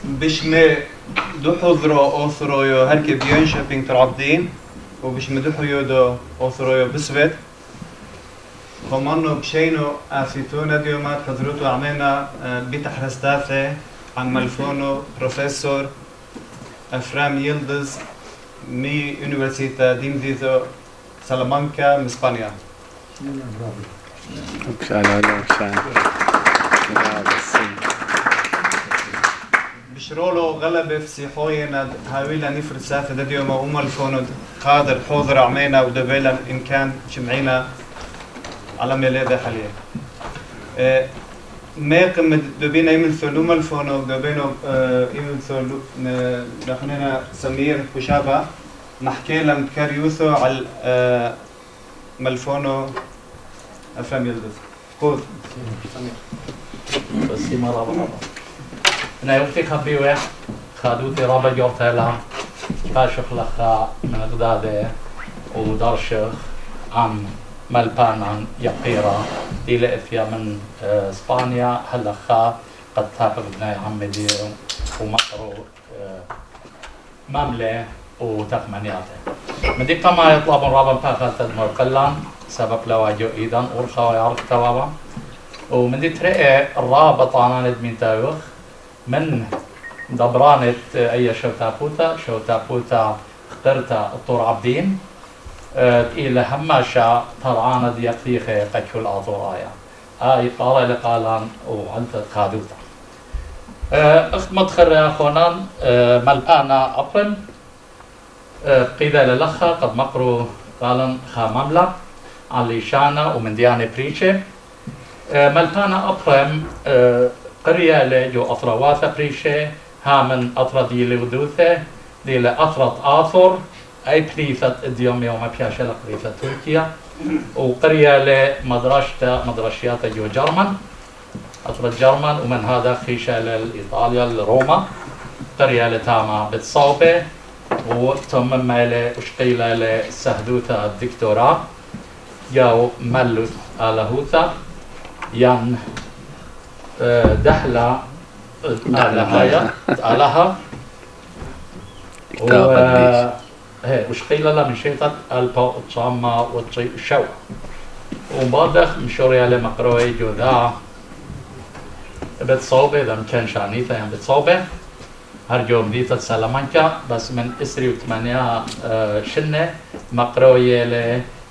بشمه دو حضرو أسرويو هركي بينشابينج ترعبدين وبشمه دو حيودو أسرويو بسبت خمانو بشينو أسيتونا ديومات حضروتو عمينا بتحرستاثة عن ملفونو بروفيسور أفرام يلدز مي Università d'Indizo سلامانكا من إسبانيا. بشرولو غلبة في سيحوين هاويلا نفرد سافة ديوما وما الفونو قادر حوضر عمينا ودبيلا إن كان شمعينا على ميلادة حاليا. ما قمت دبينا يملثو لوما الفونو دبينو يملثو دخلنا سمير وشابة نحكي لهم كاريوثو على ملفونو أفرام يلدز. خذ سمير. بس مرة أنا يومتي خبيوه خادوتي رابع جورتيلا كاشخ لخا من غدادة ودارشخ عن ملبانا يقيرا دي لأثيا من إسبانيا هلخا قد تابق بناي عمدي ومقرو مملة وتقمنياته من دي قما يطلبون رابا باقل تدمر قلان سبب لواجو إيضا ورخا ويعرف توابا ومن دي ترقى الرابط عنا ندمين تاوخ من دبرانة أي شو تابوتا اخترتا الطور عبدين إلى هماشا طرعانة ديقتيخي قكو الأطورايا قال لقالان وعنت خادوتا اخت مدخل أخونان ملبانا أبرم قيدة للخا قد مقرو قالن خا مملا على شانا ومن ديانة بريشة ملبانا أبرم قرية لجو أطرواثة بريشة ها من أطرة دي لغدوثة دي لأطرة آثر أي بريثة اليوم يوم بياشة لقريثة تركيا وقرية لمدرشيات جو جرمن أطرة جرمن ومن هذا خيشة لإيطاليا لروما قرية لتاما بالصوبة وتم مالي وشقيلة لسهدوثة الدكتوراه جو ملوث آلهوثة ين دحلة آلها وشقيلة لا من شيطة البا الصامة والشو وبادخ مشوريا لمقروي جوذا بتصوبة إذا مكان شانيثة يعني بتصوبة هرجو مدينة سلامانكا بس من إسري وثمانية شنة مقروية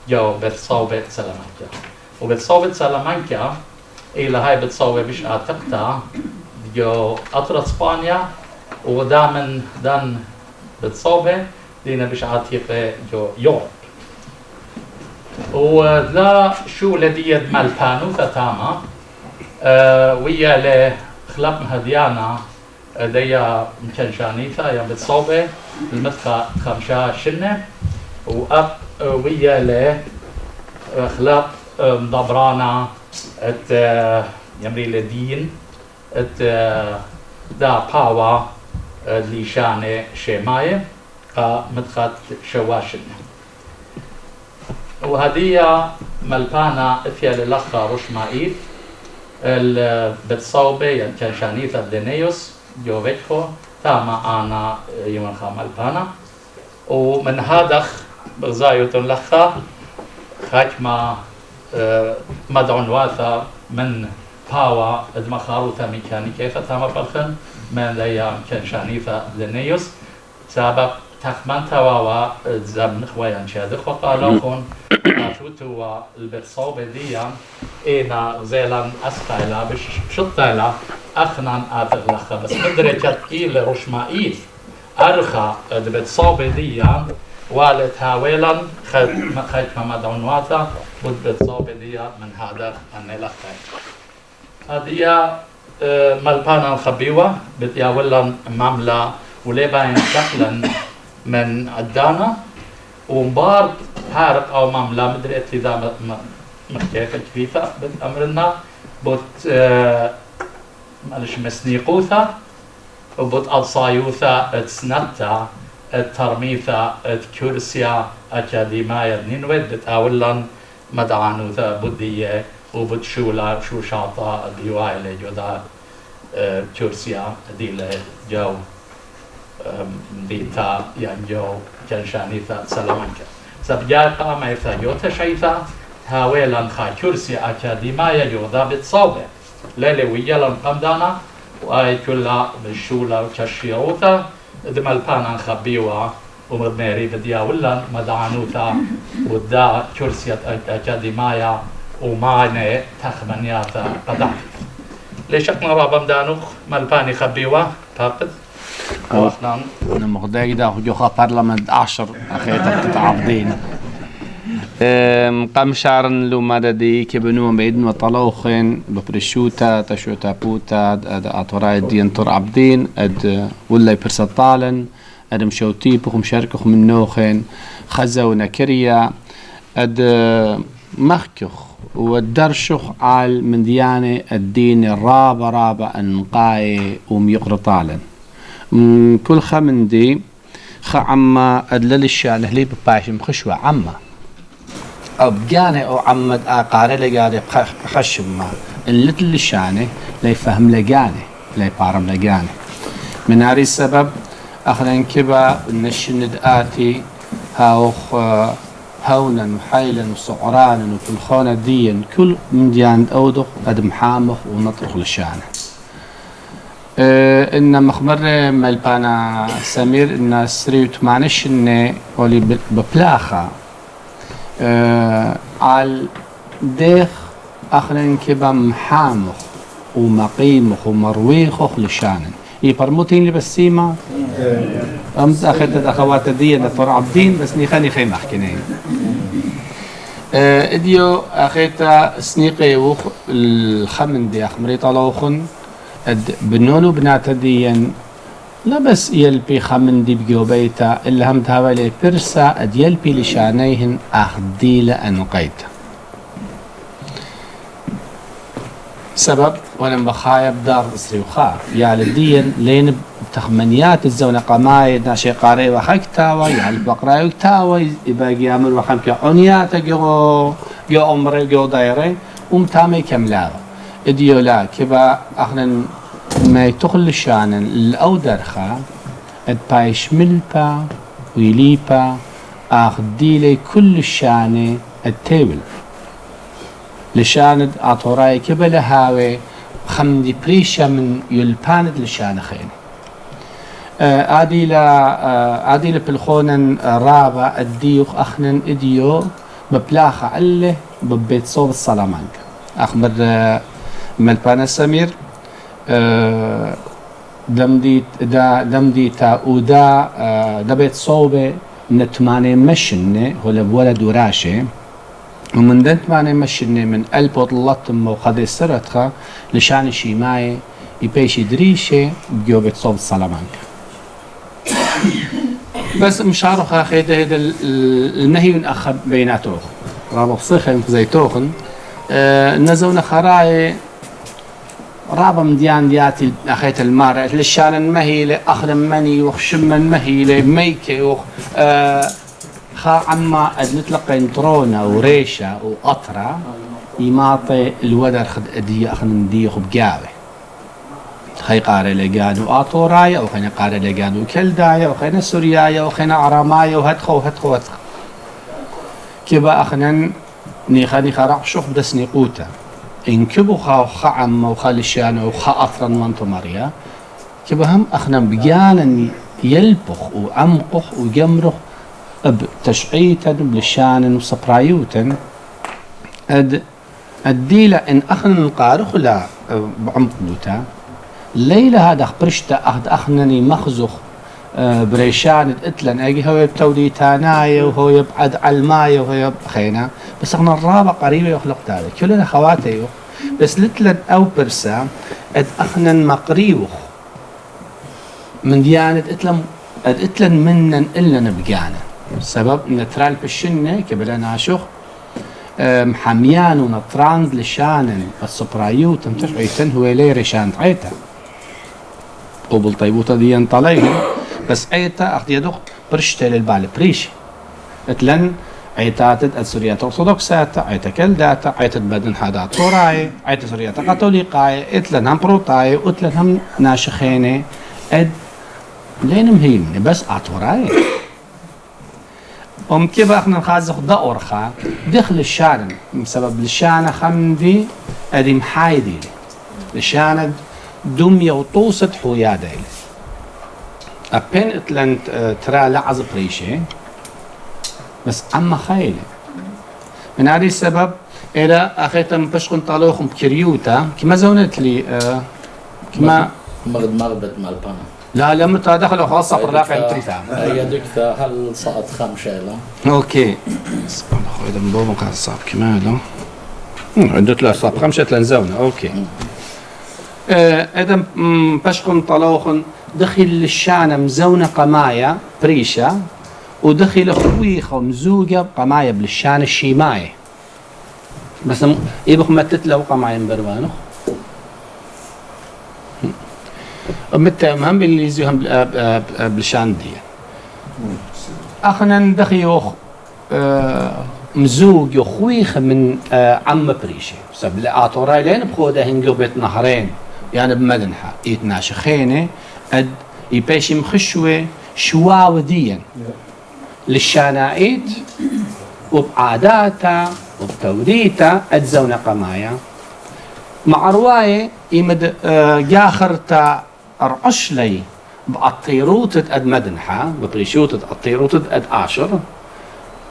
لجو بتصوبة سلامانكا وبتصوبة سلامانكا إلى هاي بتصوبة بش أعتقدها جو أطرة إسبانيا ودامن دان بتصوبة دينا بش عاتيقة جو يوروب وذا شو لديد مالبانو ثتاما ويا لخلق مهديانا ديا مكنشانيثا يا بتصوبة المدخة خمشة شنة وأب ويا لخلق مدبرانا ات يمري لدين ات دا باوا ليشانة شماية مدخت شواشن وهدية ملبانا افيا للخا رشمائيل بتصوبة ينكنشانيثا دينيوس جوفيتخو تاما انا يمنخا ملبانا ومن هادخ بغزايوتن لخا خاكما مدعون واثا من باوا ادمخاروثا ميكانيكيثا تاما بالخن من ليا كنشانيثا دينيوس سبب تخمن تواوا زمن خويا شادخ وقالوخون افوتوا البرصوبة ديا اينا زيلان اسقايلا بشطايلا اخنان اثغلخا بس مدرجت إلى رشمائيل ارخا البرصوبة ديا والت هاويلا خيت مدعونواتا بالبرصوبة ديا من هذا النلخا هذه ملبانا الخبيوة بتياولا مملا وليباين شكلا من عدانا ومبار حارق او مملا مدري اذا مختيفة كفيفة بأمرنا بوت معلش مسنيقوثا وبوت الصايوثا اتسنتا الترميثا الكرسيا اكاديمايا نينويد بتاولا مدعانوثا بودية وبتشولا شو شاطا ديواي لجودا كورسيا دي جو ديتا ينجو كنشانيتا سلامانكا سبجاقا ما يثاجوتا شايفا هاويلان خا كورسي أكاديمية يوضا بتصوبة ليلي ويلان قمدانا وآي كلها بالشولة وكشيوتا دمال بانا خبيوا ومرميري بديا ولا مدعنوتا ودا كورسية أكاديمية وماني تخمنياتا قدعت ليش احنا بابا مدانوخ مالباني خبيوا فاقد أنا مقدار ده جوخا برلمان 10 أخيطا تتعبدين قام شعرن لو مددي كبنو بيدن وطلوخين ببرشوتا تشوتا بوتا أطوراي دين طر عبدين ولا برسطالن مشوتي بخم شاركخ من نوخين خزا ونكريا مخكخ والدرشخ على من ديانة الدين رابا أنقاي وميقرطالن كل خمندي عما أدلل الشان هلي بباشم خشوة عما أو بجانة أو عمد آقارة لقارة خشمة اللتل الشانة لا فهم لقانة لا بارم لقانة من هذا السبب أخذن كبا نشند آتي هاوخ هونا وحيلا وسعرانا وفي الخونة ديا كل من ديان أودخ أدم حامخ ونطرق للشانة إن مخمر ملبانا سمير إن سريوت معنش إن ولي ببلاخة على ديخ أخرين كبا محامخ ومقيمخ ومرويخخ لشانن يبرموتين لي بالسيما أمس أخذت الأخوات دي نفر عبدين بس نيخاني خيم أحكينين إديو أخذت سنيقي وخ الخمن دي أخمري طلوخن بنونو بنات ديا لا بس يلبي خمن دي بجوبيتا إلا هم تهوالي برسا أد يلبي لشانيهن أخديل أنقيتا سبب وانا بخايب دار إسري وخاف يا لديا لين بتخمنيات الزونة قماي ناشي قاري وخاك تاوي يا البقراي تاوي يبقى يامر وخام كعنيات جو عمري جو دايري ومتامي كملاوة إديو لا كبا أخنا ما يتخل الشانن الأودرخا ادبايش ملبا ويليبا أخديلي كل الشانة التيبل لشاند أطوراي كبل هاوي خمدي بريشة من يلباند لشان خين عادي بالخونن رابع الديوخ أخنن إديو ببلاخة علة ببيت صوب السلامانكا أخبر ملبانا سمير دمدي تا ودا دبيت صوبة نتماني مشنة هو لبولد وراشة ومن دنت ماني مشني من قلب وطلتم وخذ السرتخا لشان شيماي يبيش دريشة بجوبة صوب السلامانكا بس مشارخ أخيد هذا النهي أخذ بيناتوخ رابط صيخن زي توخن نزونا خراي رابا مديان دياتي أخيت المارة لشان المهيلة أخدم مني وخشم المهيلة ميكي وخ خا عما نتلقى انترونا وريشة وقطرة يماطي الودر خد أدية أخن نديخ بقاوة خي قاري لقانو آطورايا وخينا قاري لقانو كلدايا وخينا سوريايا وخينا عرامايا وهدخو كبا أخنا نيخاني خرق شوف بدس نيقوتا إنكبو خا عما وخا لشانو وخا أطرا منتو مريا كبا هم أخنا بقانا يلبخ وعمقخ وجمرخ بتشعيتا بلشان وصبرايوتا الديلة إن أخنا نقارخ لا بعمق دوتا ليلة هذا خبرشتا أخنني مخزخ بريشان اتلن اجي هو يبتودي تانايا وهو يبعد على المايه وهو يبخينا بس اخنا الرابع قريبه يخلق هذا كلنا خواتي بس لتلن او برسا اخنا مقريوخ من ديانة اتلن منن الا نبقانا السبب نترال بالشنة كبلا ناشخ محميان ونطرانز لشانن السبرايو تمتشعيتن هو لي ريشان عيتا قبل طيبوتا ديان طليهم بس عيتا أخذ يدوخ برشتا للبال بريش اتلن عيتاتد سوريات أرثوذكسات عيت كلدات عيت بدن هذا توراي عيت سوريات كاثوليقاي اتلن هم بروتاي اتلن هم ناشخينه اد لين مهمني بس أتوراي كيف احنا نخازق دورخا دخل الشارع بسبب الشانة خمدي ادي محايدي الشانة دمية وطوسة حويادة أبين اتلن ترى لعز بريشة بس عم خايلة من هذه السبب إلى أخيتم بشكن طالوخم كريوتا كما زونت لي كما مغبت مالبانا لا لما تدخلوا خاصة بالراقع انتريتا هي دكتا هل سقط خمسة لا اوكي سبحان الله اذا مبو مقاس صعب كماله عدت له صعب خمسة لنزونة اوكي اذا بشكن طالوخن دخل الشانة مزونة قماية بريشة ودخل خويخة ومزوجة قماية بالشانة الشيماية بس يبقى متت له قماية مبروانه متى هم بالانجليزي هم بالشان دي اخنا ندخي مزوج يخويخ من عم بريشة بسبب لآطوراي لين بخوده هنقبت نهرين يعني بمدنحة يتناشخينه اد يباشي مخشوة شواوة ديا للشانائيت وبعاداتها وبتوريتها ادزونا قمايا مع رواية يمد جاخرتا أرعش لي بأطيروتة أد مدنحة ببريشوتة أطيروتة أد عشر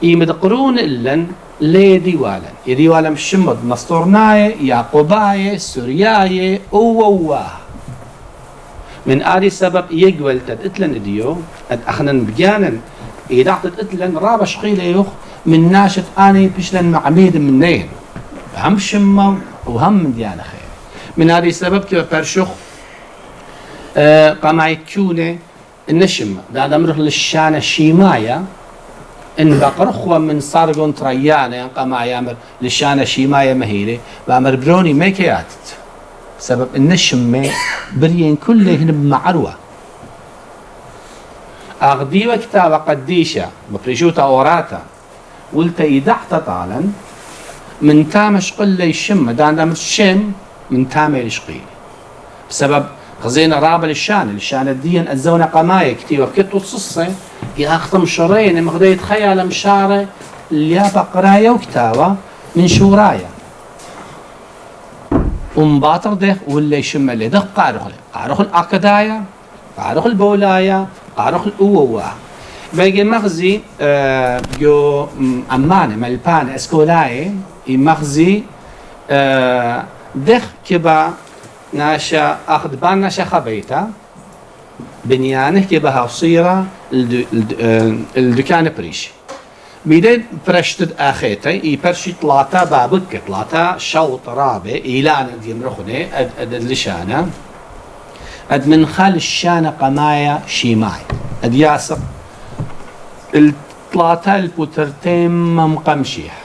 يمد قرون إلن لي ديوالا يديوالا مشمد مسطورناي يعقوباي سورياي أوواه من آدي سبب يقول تدقلن إديو أد أخنن بجانا إذا تدقلن رابش قيليوخ من ناشط آني بشلن معميد من نين هم شمم وهم من ديانا خير من هذه السبب كيف برشخ قماعي كونة النشم بعد أمره للشانة شيمايا إن بقرخوا من صارقون تريانا يعني قماعي أمر للشانة شيمايا مهيلة بأمر بروني ميكياتت سبب النشم بريين كلهن بمعروة أغديوة كتابة قديشة ببريشوتا أوراتا قلت يدحت طالا من تامش قل يشم دان الشم من تامي الشقي بسبب خزينة رابع الشان الدين الزونة قماية كتير كتو تصصي ياخطم شرين مغدا يتخيل مشارة اللي بقراية وكتابة من شورايا ومباطر ده ولا يشم اللي ده قارخ الأكدايا قارخ البولايا قارخ الأووة باقي مغزي جو أمانة ملبان اسكولاي مغزي دخ كبا ناشا أخذ بان ناشا خبيتا بنيانه كبا هاوصيرة الدكان بريش بيدين برشتد آخيتا يبرشي طلاتا بابك طلاتا شوط رابع إيلان دي مرخنة أد لشانة أد من خال الشانة قمايا شيماي أد ياسق الطلاتا البوترتين مقمشيح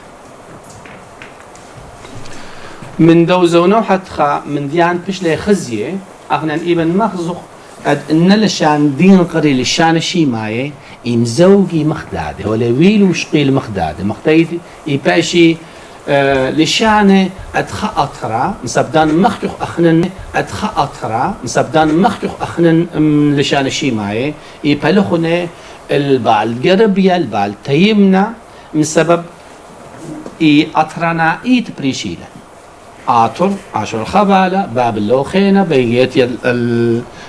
من دوزونو حتخا من ديان بشلي خزيه اغنى ابن مخزخ اد ان لشان دين قري لشان الشيمايه يمزوجي مخداده ولا ويلو شقيل مخداده مختيد يباشي لشان ادخا اطرا مسبدان مخجخ اخنن ادخا اطرا مسبدان مخجخ اخنن لشان الشيمايه يبلخنا البال قربيا البال تيمنا من سبب اطرنا ايت بريشيلا آتر عشر خبالة باب اللوخينة بيجيت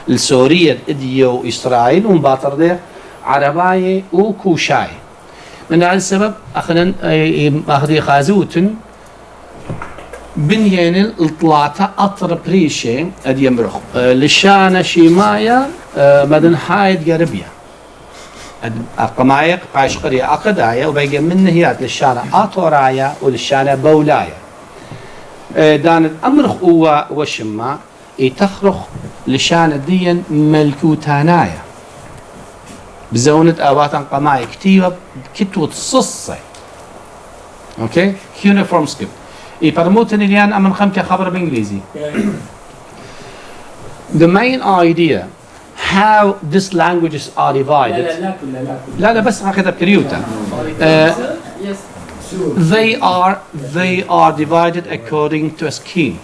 السورية إديو إسرائيل ومباطر ده عرباية وكوشاي من هذا السبب أخنا أخذي خازوتن بنيين الطلاطة أطر بريشة أدي يمرخ لشانة شيمايا مدن حايد قربية قمايق قاش قرية أقدايا وبيجي من هيات للشانة أطورايا وللشانة بولايا دانت أمرخ هو وشما يتخرخ لشان ديا ملكوتانايا بزونة آواتان قماية كتيبة كتوة صصة اوكي يونيفورم سكيب يبرموتني اليان أمن خمكة خبر بإنجليزي the main idea how these languages are divided لا بس هكذا بكريوتا Yes. they are divided according to a scheme,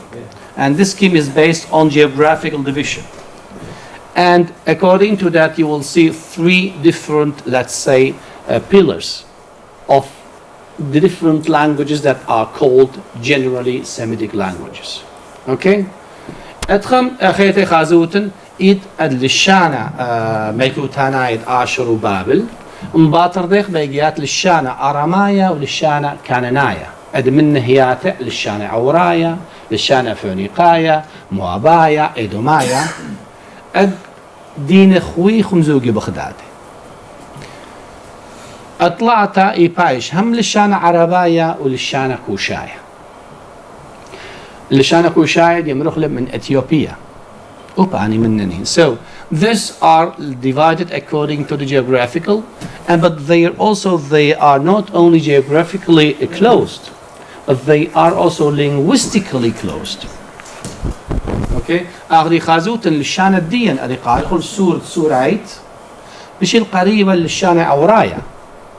and this scheme is based on geographical division. And according to that, you will see three different, let's say, pillars of the different languages that are called generally Semitic languages. Okay? أدخم أخيتي خازوتن إيد للشانة ميكوتانايد آشر وبابل مباطر ديخ بيجيات للشانة أرامايا وللشانة كانانايا أد من هياتة للشانة عورايا للشانة فونيقايا موابايا إدومايا أد دين خوي خمزوجي بغدادي أطلعت إيبايش هم للشانة عربايا وللشانة كوشايا للشانة كوشايا يمرخ من إثيوبيا وباني منني. So these are divided according to the geographical, and but they are not only geographically closed, but they are also linguistically closed. Okay. أغري خازوت للشانة الدين أغري قارخل سورة بشي القريبة للشانة عورايا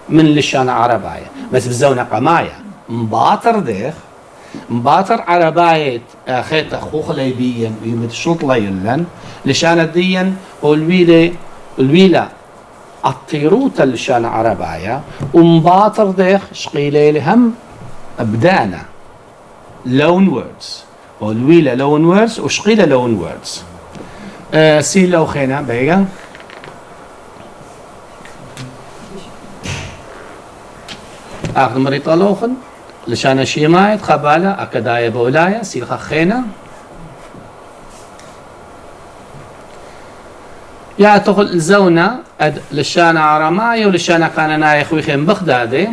من للشانة عربايا بس بزونة قمايا مباطر ديخ مباطر عرباية أخيت أخوخ ليبيا يمد شلط ليلن لشانة دين والويلة الطيروت للشانة عربايا ومباطر ديخ شقيلي لهم أبدانا loan words والويلة loan words وشقيلة loan words. سي لو خينا بيجا آخر مريطة لوخن لشان شيمايت خبالة أكدايا بولايا سيلخا خينا يا تقول زونا أد لشان عرمايا ولشان كاننايا خوي خيم بغدادي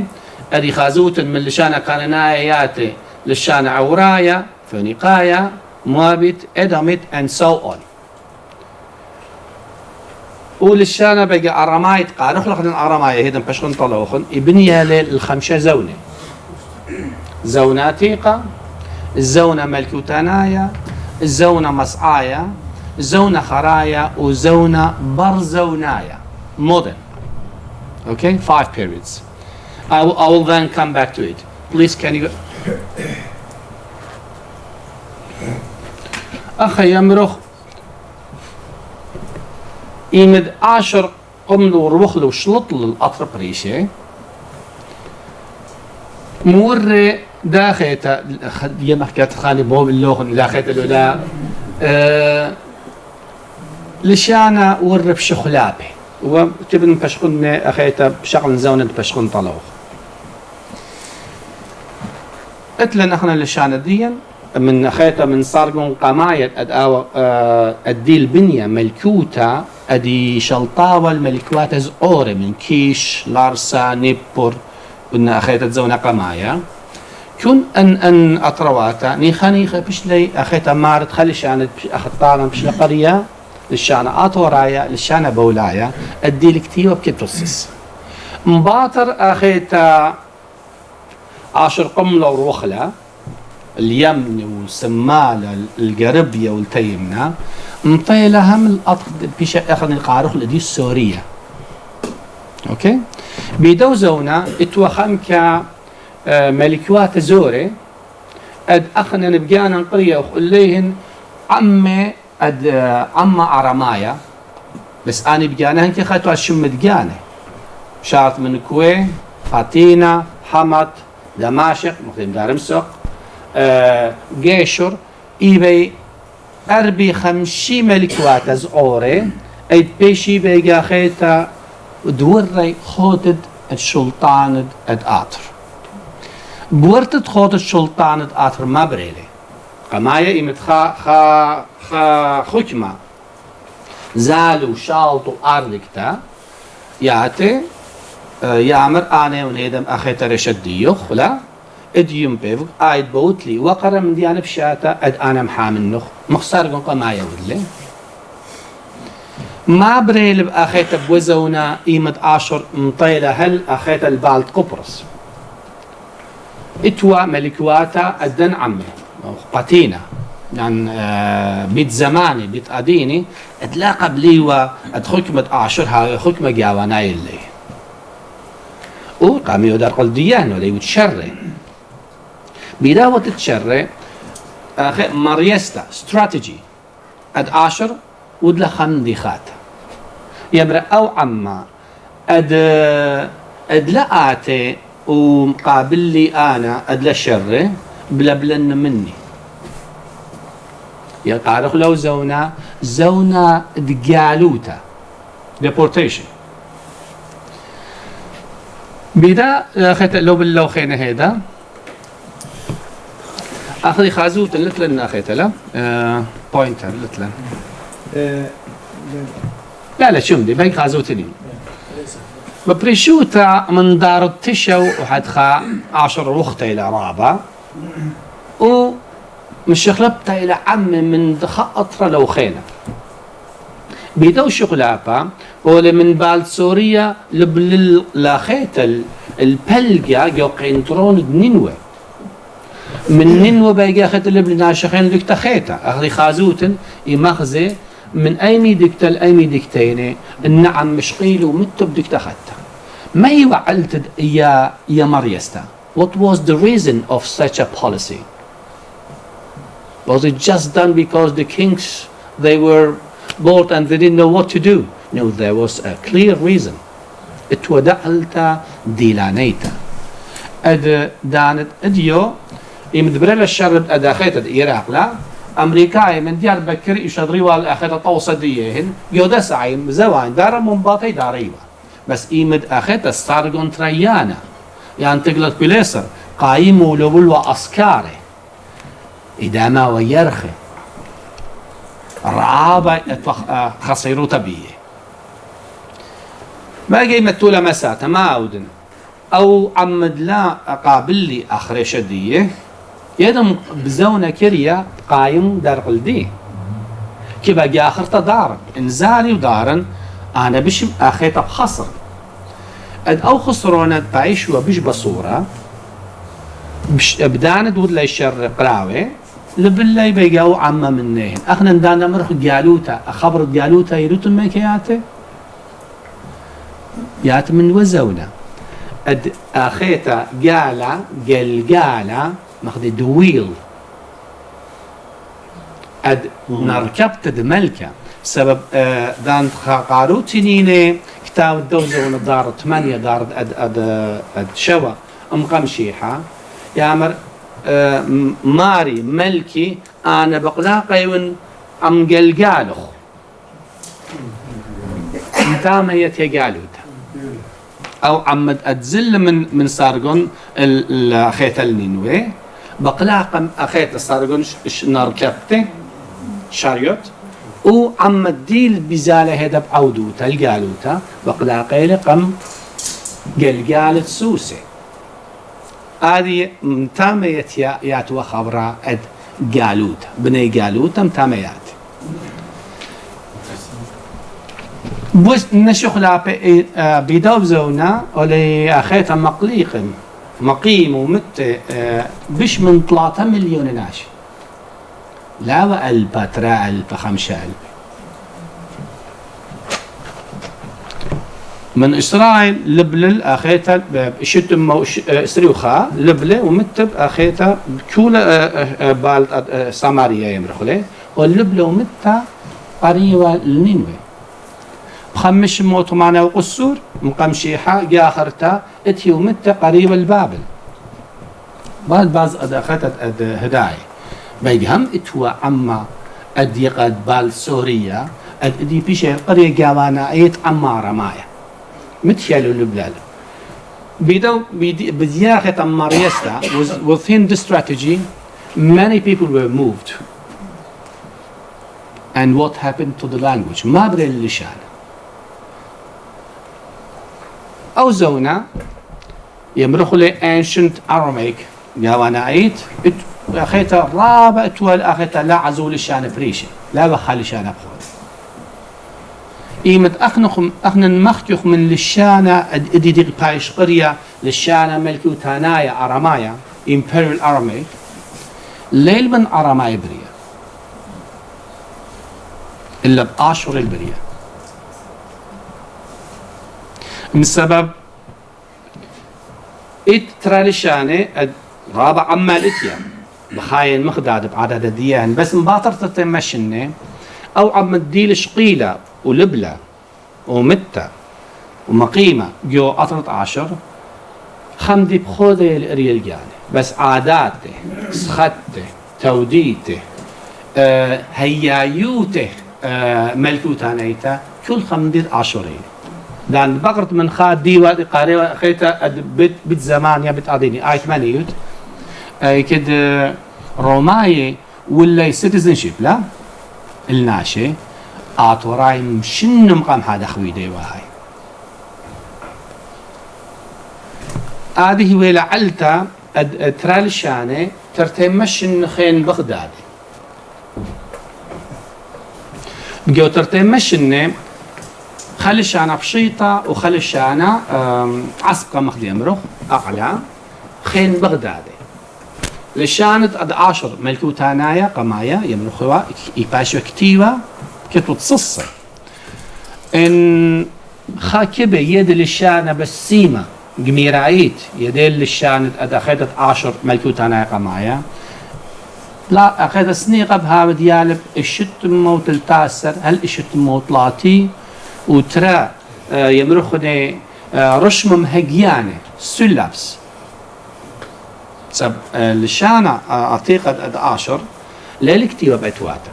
أدي خازوت من لشان كاننايا ياتي لشان عورايا فونيقايا موابت إدمت and so on. وللشان بقى أرمايت قارخ لخن أرمايا هيدا بشخن طلوخن إبنيا للخمسة زونة زونة عتيقة الزونة ملكوتانايا الزونة مسعايا زونة خرايا وزونة برزونايا modern. Okay, 5 periods. I will then come back to it. Please can you أخي يمرخ إيمد 10 قمل وروخل وشلطل الأطرب ريشة مور داخيتا يما حكيت خاني بوب اللوخن داخيتا لولا لشانا ورب شخلابي وتبن بشخن أخيتا بشغل زونة بشخن طلوخ اتلن اخنا لشانا ديا من أخيتا من صارقون قماية أدي البنية ملكوتا أدي شلطاوة الملكوات زعورة من كيش لارسا نيبور قلنا أخيتا زونة قماية كن أن أطرواتا نيخانيخ بشلي أخيتا مارد خلي شانت أخطانا بشلي قرية للشانة آطورايا للشانة بولايا أدي الكتيبة بكتوسس مباطر أخيتا 10 قملة وروخلة اليمن والسمالة القربية والتيمنة مطيلة هم الأطق بيش أخذ القارخ لدي السورية. أوكي بيدو زونا اتوخم كملكوات زوري أد أخنا نبقانا قرية وخليهن عم عرمايا بس أنا بقانا هنك خاتوا الشم دقانة شارت من كوي فاتينا حمد دماشق مخدم دارمسق جيشر إيبي أربي 50 ملكوات زعوري أيد بيشي بيجا خيتا دوري خودد السلطان آتر بورتد خودد السلطان آتر ما بريلي قمايا إيمت خا حكمة زالو شالطو أرلكتا ياتي يامر آني ونيدم أخيتا رشديو خلا اديم بيفك آيد بوتلي وقرا من ديانا بشاتا اد انا محامن نخ مخسر قنقا ما يودلي ما بريل بأخيتا بوزونا إيمد 10 مطيلة هل أخيتا البالت قبرص اتوا ملكواتا الدن عمي قاتينا يعني بيت زماني بيت أديني اتلاقى بليوا اد حكمة 10 هاي حكمة جاوانا يلي وقام يودر قلديان ولا يتشرى بداوة تتشرى مريستا استراتيجي اد عشر ودلا خندخات يبرأ او عما اد لقاتي ومقابل لي انا اد لشره بلبلن مني يقارخ لو زونا دجالوتا deportation بدا اخذت لو باللو خينا هيدا اخذي خازوت لتلن اخذت لا بوينتر لتلن لا شمدي باقي خازوتني ببريشوتا من دار التشو وحد خا 10 وقت الى رابع ومش خلبتها الى عم من خاطر لو خينا بيدو شغلابا ولا من بال سوريا لبل لاخيت البلجا جو قينترون نينوى من نينوى باقي اخذت لبل ناشخين ديك تخيتا اخذي خازوتن يمخزي من ايمي ديكتا الايمي ديكتيني النعم مشقيل ومتب ديك تختا ما يوعلت يا مريستا what was the reason of such a policy was it just done because the kings they were bored and they didn't know what to do no there was a clear reason اتودعلتا ديلانيتا اد دانت اديو يمدبرل الشرب اداخيت العراق لا امريكاي من ديار بكر يشدري والاخيت توصديهن يودا سعيم زوان دار منباطي داريوا بس ايمد اخيت ستارغون تريانا يعني تقلت بليسر قايمو لولو اسكاري اداما ويرخي رعابة خصيرو تبيه ما جاي متولة مساتا ما أودن أو عمد لا قابل لي آخر شدية يدم بزونة كريا قايم دار قلدي كي باقي آخر تدار انزالي ودارن أنا بش آخيتا بخسر أد أو خسرونة بعيش وبش بصورة بش بداند ود لي الشر قراوي لبلي بيجاو عما منهن اخنا ندانا مرخ جالوتا خبر جالوتا يروتن ميكياته يات من وزونا اد اخيتا جالا ماخذ دويل اد نركبت دملكا سبب دان قاروتينيني كتاب الدوزة دار 8 دار اد شوا قمشيحة يامر ماري ملكي انا بقلاقي ون ام قلقالخ انتام هي تيقالوتا او عمد اتزل من سارقون الاخيت النينوي بقلاقم اخيت السارقون نركبته شاريوت و عمد ديل بزالة هيدا بعودوتا القالوتا بقلاقي لقم قلقالت سوسي هذه متاميت يات وخبرة اد جالوت بني جالوت متاميات بس نشخلا بيدوب زونا ولي اخيتا مقيم ومت بش من 3 مليون ناشي لا وألبا ترى ألبا 5 ألب من إسرائيل لبلل أخيتا شتم إسريوخا لبلة ومتب أخيتا كولا بالد ساماريا يمرخله واللبلة ومتة قريبة لنينوي بخمش موت معنا وقصور مقمشيحة جا آخرتا اتي ومتة قريبة لبابل بعد بعض أخيتا هداي بيجهم اتوا عما أدي قد بال سوريا أدي بيش قرية جوانا أيت عمارة مايا متيالو لبلال بدو بدياخة ماريستا within the strategy many people were moved and what happened to the language ما بري اللشان أو زونا يمرخوا لي ancient Aramaic جوانا أيت أخيتا رابع توال أخيتا لا عزول الشان بريشة لا بخال الشان بخول إيمت أخنا مختيخ من للشانة أدي دي بايش قرية للشانة ملكي وتانايا أرامايا Imperial Aramaic ليل من أرامايا برية إلا بأشهر البرية من سبب ترالشانه رابع عمال اتيا بخاين مخداد بعدد الديان بس مباطر تتمشنه او عم تديل شقيله ولبله ومتة ومقيمة جو أطرت 10 خمدي بخوذي الريال يعني بس عاداته سخته توديته هيايوته ملكوتانيته كل خمدي 10 لأن بقرت من خاد ديوة قارئة خيتا بيت زمان يا بيت أديني آيت مانيوت كد روماي ولا سيتيزنشيب لا الناشي آتوراي مشن مقام هذا خويدي وهاي هذه ويلا علتا ترالشانة ترتمشن خين بغداد بجو ترتمشن خلشانا بشيطة وخلشانا عسقة مخدي أمره أعلى خين بغداد لشانت أد 10 ملكوتانايا قمايا يمرخوا يباشوا كتيوة كتو تصص إن خاكبة يد للشانة بسيمة جميرايت يدل للشانة أد أخذت 10 ملكوتانايا قمايا لا أخذت سنيقة بها بديالب الشت موت التاسر هل الشت موت لاتي وترى يمرخني رشم مهجيانة سلابس سب لشانة عتيقة أد 10 للكتيبة بأتواتا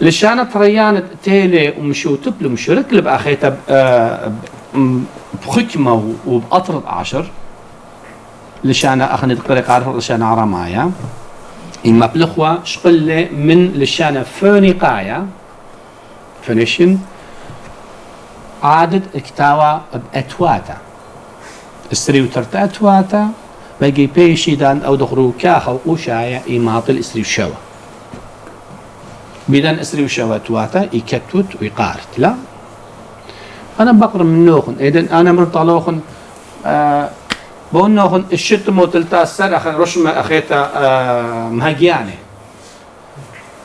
لشانة تريانة تيلي ومشو تبلو مشو ركلب أخيتا بخكمة وبأطرد 10 لشانة أخني تقريق عارف لشانة عرمايا إما بلخوة شقلة من لشانة فونيقايا فنشن عادة اكتاوى بأتواتا استريو ترتأتواتا بقي بيشي دان أو دخرو كاخو وشايا إيماطل استريو شوا بدان استريو شوا تواتا يكتوت ويقارت لا أنا بقر من نوخن إذن أنا من طالوخن بون نوخن الشت موتلتا السر أخن رشمة أخيتا مهجياني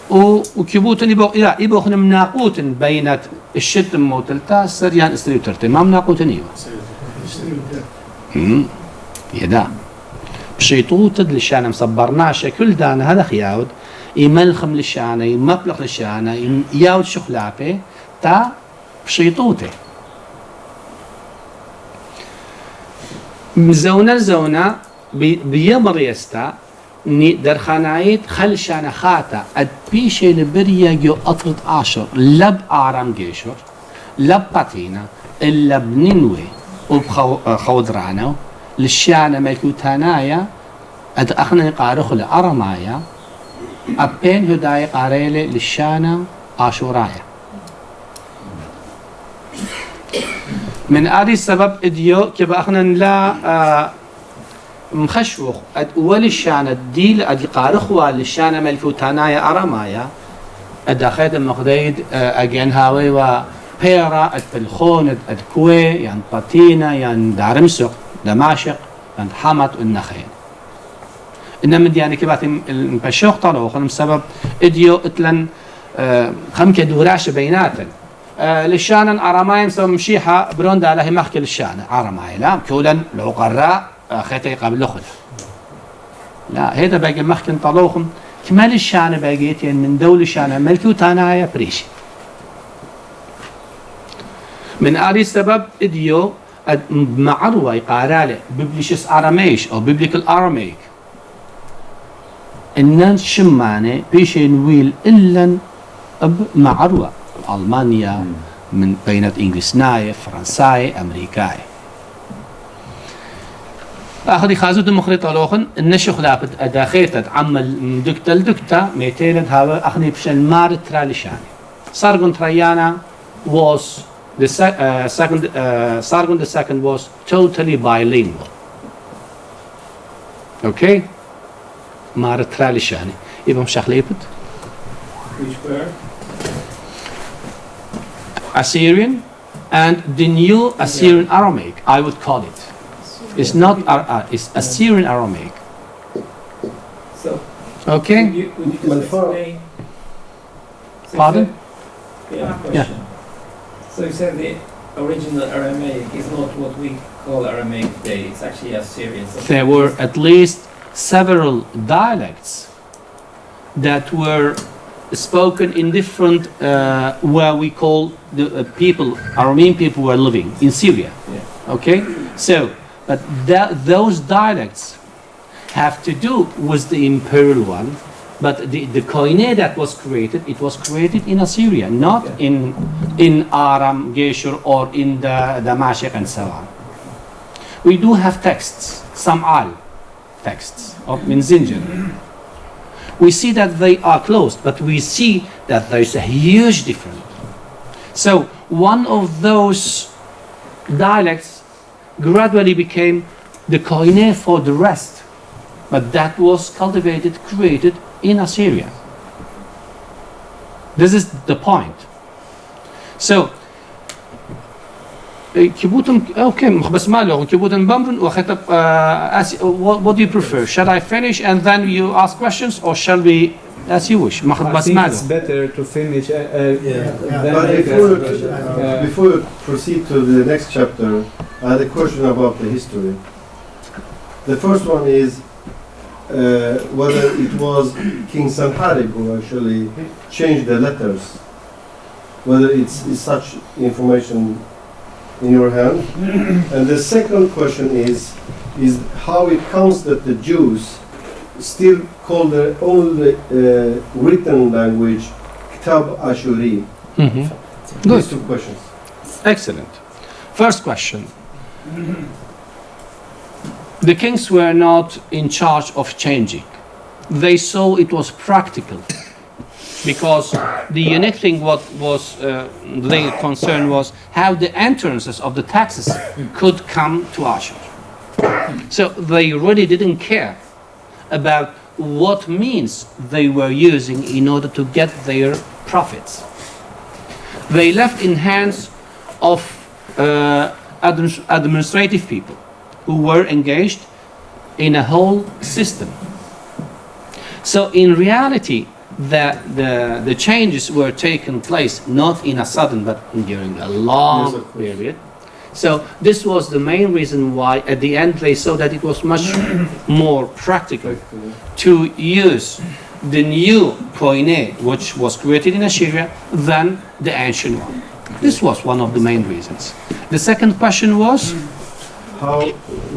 وكيبوتن يبوخن مناقوتن بينات الشت موتلتا السر يعني استريو ترتي ما مناقوتن إيوه يدا بشيطوت للشانة مصبرناش كل دانا هذا خياود يملخم للشانة يمبلخ للشانة ياود شخلابه تا بشيطوته زونا بيمر يستا درخانايت خل شانة خاتا اد بيشي لبريا جو أطرد 10 لب آرام جيشور لب باتينا إلا بننوي وبخودرانو للشانة ملكوتانايا أد أخنا قارخ لأرمايا أبين هداي قاريلي للشانة آشورايا من هذا السبب إديو كيف أخنا لا مخشوخ أد أول الشانة ديل أد قارخوا للشانة ملكوتانايا أرمايا أد أخيد المقديد أجين هاوي و بيرا التلخون الكوي يعني باتينا يعني دارمسق دماشق يعني حمط النخيل إنما يعني كبات المبشوخ طلعوا خلهم سبب إديو إتلن خمكة دوراش بيناتن للشان عرمايم سو مشيحة برون دا لهي محكي للشان عرماي لا كولا العقراء خيتي قبل خلا لا هيدا باقي محكي طلوخم كمال الشان باقيتين من دول الشان ملكي وتانايا بريشي من هذا السبب إديو معروة يقارالي ببليشس أراميش أو ببليكال أراميك إنن شمانة بيشي نويل إلا معروة ألمانيا من بينات إنجليزناي فرنساي أمريكاي أخذي خازود المخرطة لوخن النشخ لابد أداخيتت عمل دكتا لدكتا ميتيلد هاو أخذي بشن مارت ترالشاني صارقون تريانا was the Sargon II was totally bilingual. Okay? Maar het traditionele. Even schaklepet. Which were? Assyrian and the new Assyrian Aramaic, I would call it. It's not it's Assyrian Aramaic. So. Okay? Would you just explain? Pardon? Yeah. Yeah. So you said original Aramaic is not what we call Aramaic today. It's actually Assyrian. So There were at least several dialects that were spoken in different, where we call the people, Aramean people were living in Syria. Yeah. Okay? So, but those dialects have to do with the imperial one, but the Koine that was created, it was created in Assyria, not in Aram, Geshur, or in the Damascus and so on. We do have texts, Sam'al texts of Min Zinjar. We see that they are close, but we see that there is a huge difference. So one of those dialects gradually became the Koine for the rest, but that was cultivated, created in Assyria. This is the point. So كيبوتن okay بس ما له كيبوتن بمرن وخطب what do you prefer? Shall I finish and then you ask questions, or shall we as you wish? I بس think ما it's له. better to finish than But make before you proceed to the next chapter, I had a question about the history. The first one is whether it was King Sanharib who actually changed the letters. Whether it's such information in your hand. And the second question is how it comes that the Jews still call the only written language Kitab Ashuri. Mhm. These Good. two questions. Excellent. First question. The kings were not in charge of changing. They saw it was practical, because the unique thing what was their concern was how the entrances of the taxes could come to Ashur. So they really didn't care about what means they were using in order to get their profits. They left in hands of administrative people who were engaged in a whole system. So in reality, the changes were taking place not in a sudden but during a long Yes, of course. period. So this was the main reason why at the end they saw that it was much more practical to use the new Koine, which was created in Assyria, than the ancient one. This was one of the main reasons. The second question was,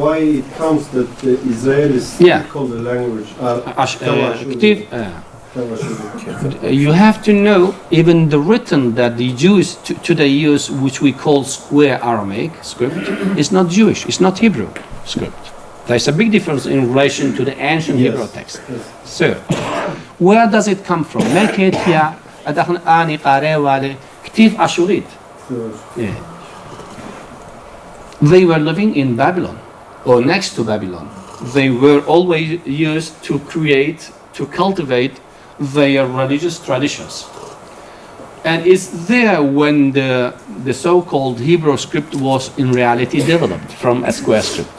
Why it comes that the Israelis Yeah. call the language كتير, you have to know even the written that the Jews today use, which we call square Aramaic script, is not Jewish, it's not Hebrew script. There's a big difference in relation to the ancient Yes. Hebrew text. So, where does it come from? ملكيتيا أدخل آني قارئ والي كتيف أشوريت. Yeah. They were living in Babylon, or next to Babylon. They were always used to create, to cultivate their religious traditions. And it's there when the so-called Hebrew script was in reality developed from a square script.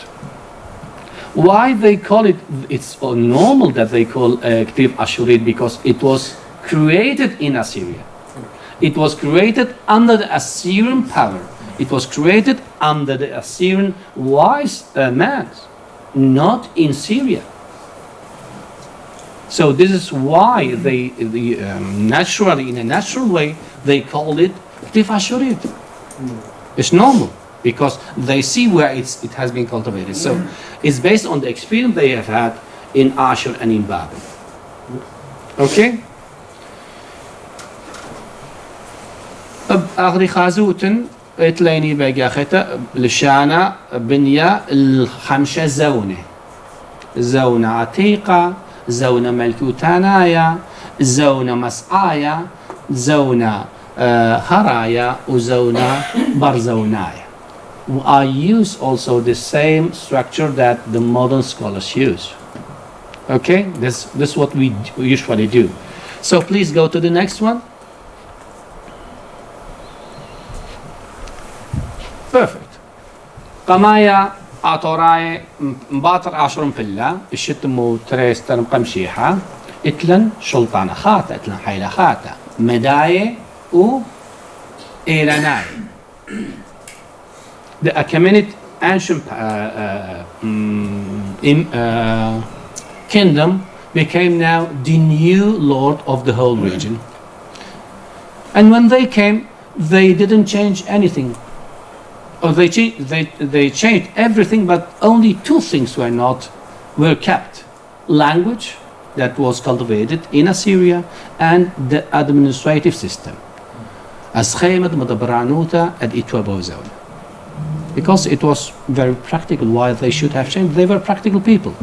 Why they call it, it's normal that they call Ktiv Ashurid, because it was created in Assyria. It was created under the Assyrian power. It was created under the Assyrian wise man, not in Syria. So this is why they naturally, in a natural way, they called it Ktiv Ashurid. It's normal, because they see where it has been cultivated. So it's based on the experience they have had in Ashur and in Babel. Okay? أغري خازوتن اتليني بقاخته لشانا بنية الخمسة زونة، زونة عتيقة، زونة ملكوتانايا، زونة مسعايا، زونة هرايا، وزونة برزونايا. I use also the same structure that the modern scholars use. Okay, this is what we usually do. So please go to the next one. Perfect. قمايا عطوراي مباطر عشرون فيلا الشتمو تريس ترم قمشيحة اتلن شلطانة خاطة اتلن حيلة خاطة مداية و إيراناي the Achaemenid ancient kingdom became now the new lord of the whole region. And when they came, they didn't change anything. Or they changed everything, but only two things were kept. Language that was cultivated in Assyria and the administrative system. As خيمة مدبرانوتا ad Itwabozone. Because it was very practical why they should have changed. They were practical people.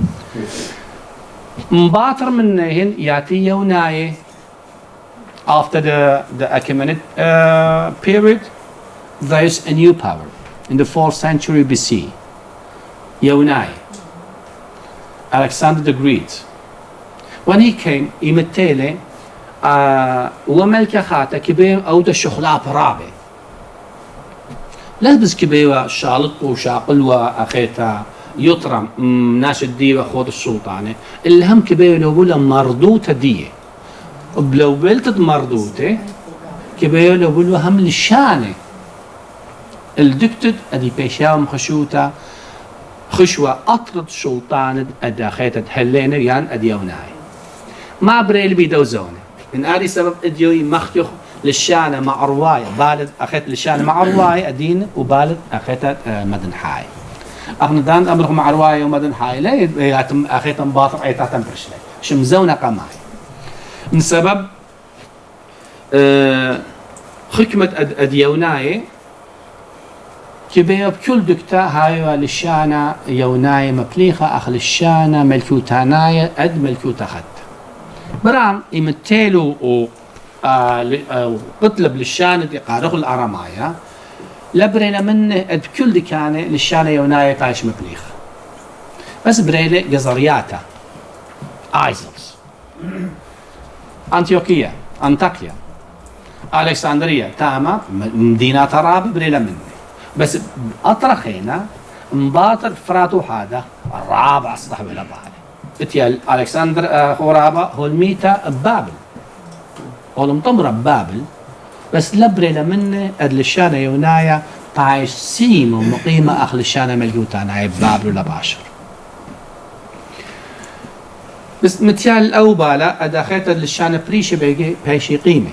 مباتر منهن ياتي يوناي after the Achaemenid period, there is a new power in the 4th century BC. Yonai, Alexander the Great. When he came, imetele وملكة خاتا كبير أو الشخلاء برابع. لابس كبيرة شالط وشاقل وأخيتا يطرم ناس الديوة خود السلطانة اللي هم كبيرة لو بولا مردوتة دية لو بلتت مردوتة كبيرة لو بولا هم للشانة الدكتد أدي بيشاوم خشوتا خشوة أطرد سلطانة أدي أخيتا هلينة يعني أدي يوناي ما بريل بيدوزونة من هذه سبب اديوي مختيخ للشانة مع رواية بالد أخيت للشانة مع رواية أدين وبالد أخيت مدن حاي أخنا دان أمرخ مع رواية ومدن حاي لا يتم أخيت مباطر أي تاتم برشلي شمزونا قماي من سبب حكمة أديوناي كبير بكل دكتا هاي للشانة يوناي مبليخة أخ للشانة ملكوتاناي أد ملكوتا خد برام يمتلوا قتلب للشانة يقارخ الأرامايا لبرينا منه أد كل دكانة للشانة يوناي تعيش مبليخ بس بريلة جزرياتا آيزلز أنطيوكية أنطاكيا ألكسندرية تاما مدينة رابع بريلة منه بس أطرخينا مباطر فراتو هذا الرابع أصبح بلا بعد اتيال ألكسندر خورابا هو الميتا ببابل هو المطمرة ببابل بس لبريلا منه أدل الشانة يونايا طايش سيمو مقيمة أخل الشانة مليوتانا عيب بابل ولا باشر بس متيال الأوبالا أداخيت أدل الشانة بريشة بيشي قيمة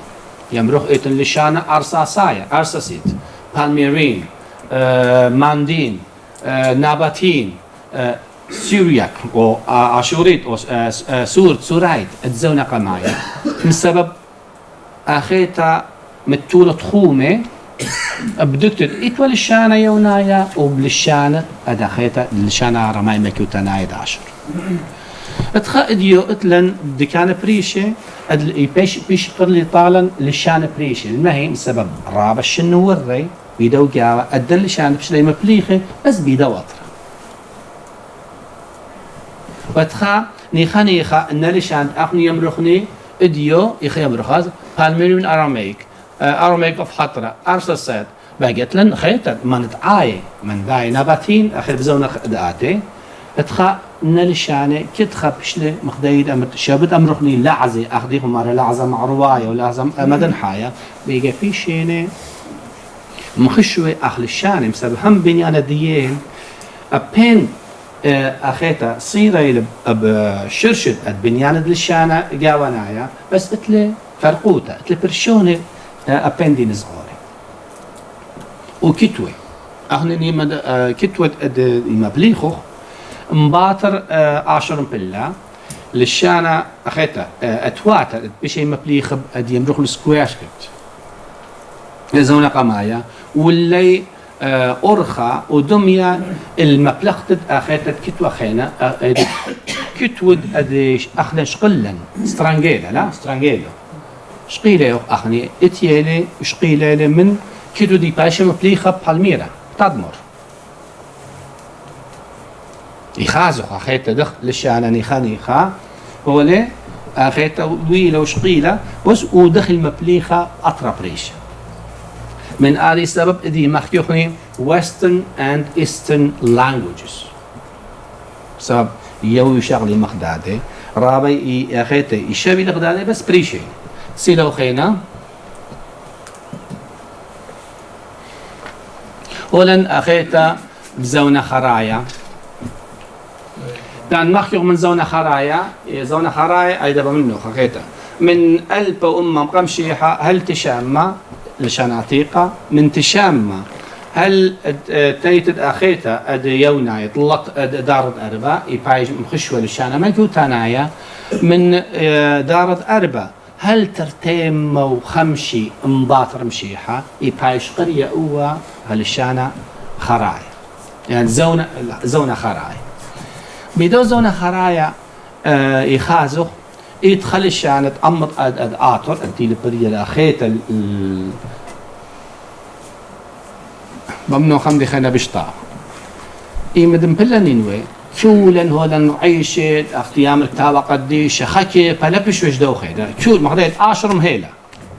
يمرخ إتن للشانة أرساسايا أرساسيت بالميرين ماندين ناباتين سورياك أو أشوريت أو سورايت الزونة قماية من سبب أخيتا متولة خومة بدكتور إتوى للشانة يونايا وبالشانة أدخيتا للشانة رماي مكيوتانا 11 اتخا اديو اتلن دكان بريشة ادل بيش قرلي طالا للشانة بريشة ما هي من سبب رابع الشنو والري بيدو قاوة ادن لشانة بشلي مبليخة بس بيدو أطرة واتخا نيخا ان لشان اخني يمرخني اديو يخي يمرخاز بالميرون اراميك اوف حطرة ارساسات باقيت لن خيطة من تعاي من داي نباتين اخي بزونة دقاتي اتخا ان لشان كتخا بشلي مخدايد امرت شابد امرخني لعزي اخديهم مرة لعزة مع رواية ولعزة مدن حاية بيجي في شيني مخشوي اخل الشان بسبب هم بنيانة ديين ابين أخيتا صيرة بشرشد البنيان للشانة جاونايا بس اتلي فرقوتا اتلي برشوني أبندين صغاري وكتوي أخني كتوة مبليخو مباطر عشر بالله للشانة أخيتا أتواتا بشي مبليخ أدي يمرخ السكواش كت زونا قمايا واللي أرخى ودمية المبلغتد أخيتت كتوة خينة كتود أديش أخنا شقلا سترانجيلا لا سترانجيلا شقيلة أخني اتيالي شقيلة من كتو دي باشا مبليخة بالميرا تدمر يخازق أخيتا دخل للشانة نيخا هو ليه أخيتا ويلة وشقيلة بس ودخل مبليخة أطرب ريشة من هذا السبب دي مخيوخني Western and Eastern languages سبب يو شغلي مخدادة رابي أخيته يشابي لخدادة بس بريشي سيلو خينا هولن أخيتا بزونة خرايا كان مخيو من زونة خرايا أيضا منه أخيتا من ألب وأمة مقمشيحة هل تشامة لشان عتيقة من تشامة هل تيتد أخيتا أد يونا يطلق دارد أربا يبايج مخشوة لشان ملكو تانايا من دارد أربا هل ترتيم وخمشي مباطر مشيحة يبايش قرية أوى هالشانة خرايا يعني زونة خرايا بدو زونة خرايا يخازخ يدخل الشانة أمط آطر أدي لبرية الأخيت بمنو خمدي خينا بشطا مدن بلا نينوي كولا هولا عيشت اختيام الكتابة قديش خكي بلبش وش دوخي دا كول مقديت 10 مهيلة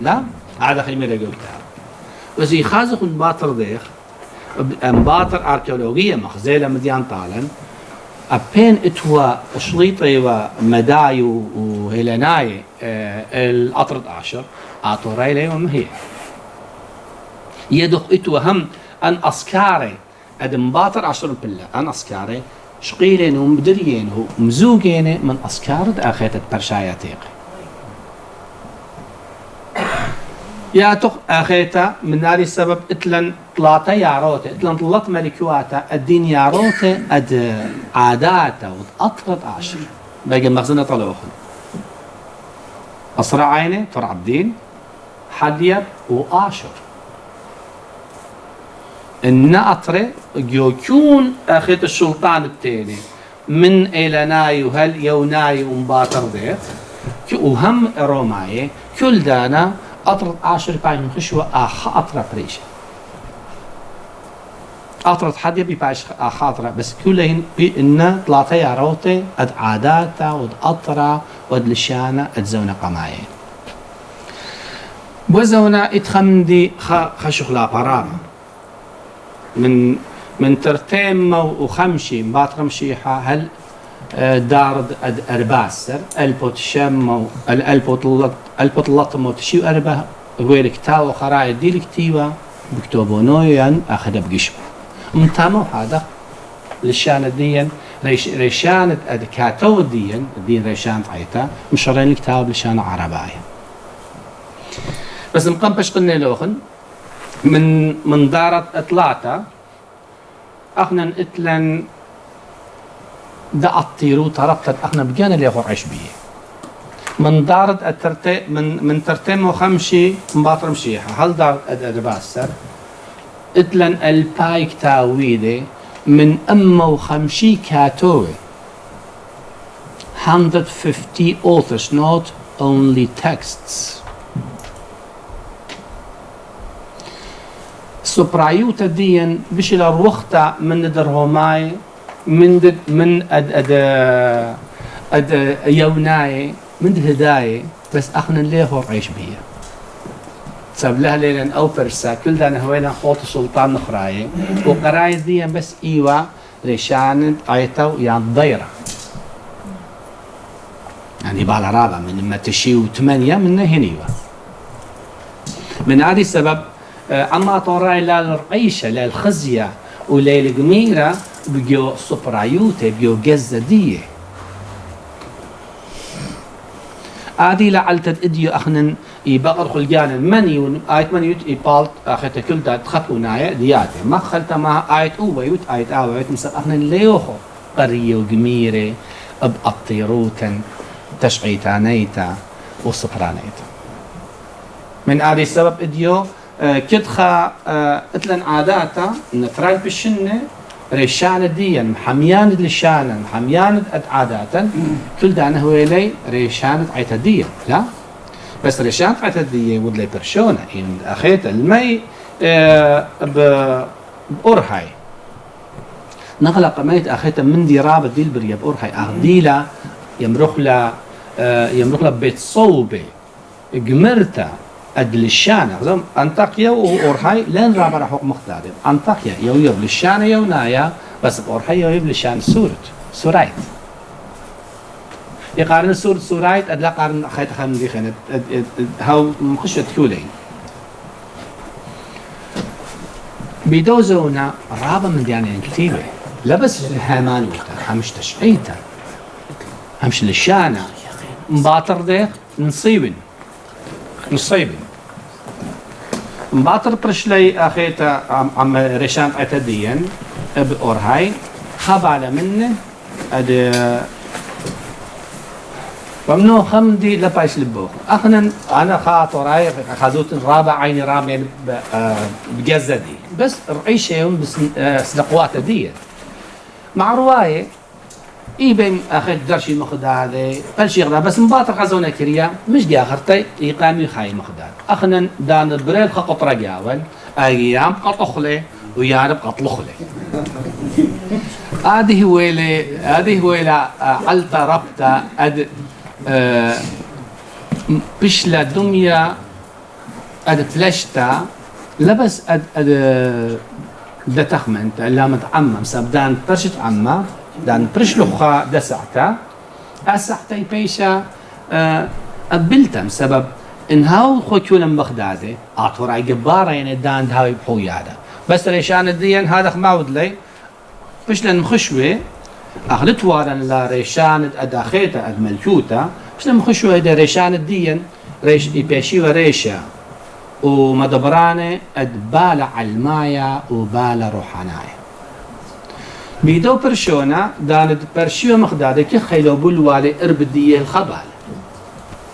لا عاد خيمي لقو كتاب بس يخازق مباطر ديخ مباطر أركيولوجية مخزيلة مديان طالن أبين اتوا شليطي ومداي وهيلاناي الأطرد 10 آطوري لي ومهي يدخ اتوا هم أن أسكاري أدم باطر 10 بلا أن أسكاري شقيلين ومدريين ومزوجين من أسكار أخيت برشاياتيق يا تخ أخيتا من ناري السبب إتلن طلاتا ياروتا إتلن طلت ملكواتا الدين ياروتا أد عاداتا وأطرد 10 باقي مخزنة طلوخن أسرع عيني فرع الدين حديب وآشر إن أطري يكون أخيت السلطان التاني من إيلاناي وهل يوناي ومباطر ديت وهم روماي كل دانا أطرد 10 باين خشوة أطرد بريشة أطرد حد يبي باش خاطرة بس كلهن بإن طلعتي عروتي أد عاداتا ود أطرا ود لشانة أد زونة قماية وزونة اتخمدي خشخلا برامة من ترتيم وخمشي مباطر مشيحة هل دارد أد أرباسر البوت شم البوت لطم وتشيو أربا غير كتاو خراي دي كتيبة بكتوبونويا أخذ بقشم متامو هذا للشان ديا ريشان أد كاتو ديا الدين ريشان عيتا مشرين الكتاب لشان عربايا بس مقنبش قلنا لوخن من دارت اطلاعتا اخنا اتلن دا الطيرو تربطت اخنا بقانا اللي يغور عيش بيه من دارت من ترتيم وخمشي مباطر مشيحة هل دارت ادرباسر اتلن البايك تاويدي من وخمشي كاتوي 150 authors not only texts سوبرايوتا ديا بش الوقتا من درهماي من اد يوناي من الهداية بس اخنا ليه هو عيش بيه سب لها ليلن او برسا كل دانا هوينا خوت سلطان نخراي وقراي ديا بس ايوا ريشان ايتو يعني ضيرة يعني بالعرابة من ما تشيو 8 من هنيوا من هذه السبب أما طوراي لا الرقيشة لا الخزية ولا القميرة بيجو سوبرايوتة بيجو جزدية عادي لعلتت إديو أخنن يبقر خلجان مني آيت مني يبالت أخذت كل ده تخطو نايا دياتي ما خلت ما آيت أوبيوت آيت آويت مثل أخنن ليوخو قرية وقميرة بأطيروتا تشعيتانيتا وسوبرانيتا من هذا السبب إديو كدخا اتلن عاداتا نتراي بالشنة ريشان ديا محميان للشان محميان عاداتا كل دانا هو لي ريشان عتدية لا بس ريشان عتدية ودلي برشونة إن أخيت المي بأرهاي نغلق ميت أخيت من دي رابط دي البرية بأرهاي أغديلا يمرخ لا بيت صوبة قمرتا أدلشانة زم أنطاكيا وأورهاي لين رابع حق مختلف أنطاكيا يو للشانة يونايا بس بأورهاي يو للشان سورايت يقارن سورايت أدلا قارن خيط خمدي خنت هاو مخشة كولين بيدوزونا رابا من ديانين كتيبة لا بس هامانوتا همش تشعيتا همش للشانا مباطر ديك نصيبن مباطر برشلي أخيتا عم ريشان عتديا بأورهاي خاب على منه أد ممنوع خمدي لبايش لبوخ أخنا أنا خاطراي خذوت رابع عيني رامي بجزدي بس رعيشة يوم بس سلقوات دي مع رواية إيبن أخذ درشي مخد هذا بلشي غدا بس مباطر خزونا كريا مش جا آخرتي إقامي خاي مخدار أخنا دان البريل خقطرة جاول أيام قطخلي ويارب قطلخلي هذه ويلة علتا ربطة أد بشلا دمية أد فلشتا لبس أد دتخمنت لا متعمم سبدان برشت عمّا دان برشلوخا دسعتا أسعتي بيشا قبلتم سبب إن هاو خوكيولن بغدادي أعطوراي جبارة يعني دان هاوي بحويادا بس ريشان الدين هذا معود لي بشلن مخشوي أخلت وارن لا ريشان أداخيتا أد ملكوتا بشلن مخشوي دا ريشان الدين ريش يبيشي وريشا ومدبراني أد بالا علمايا وبالا روحانايا بيدو برشونا دانت برشيو مخدادة كي خيلو بلوالي اربدية الخبال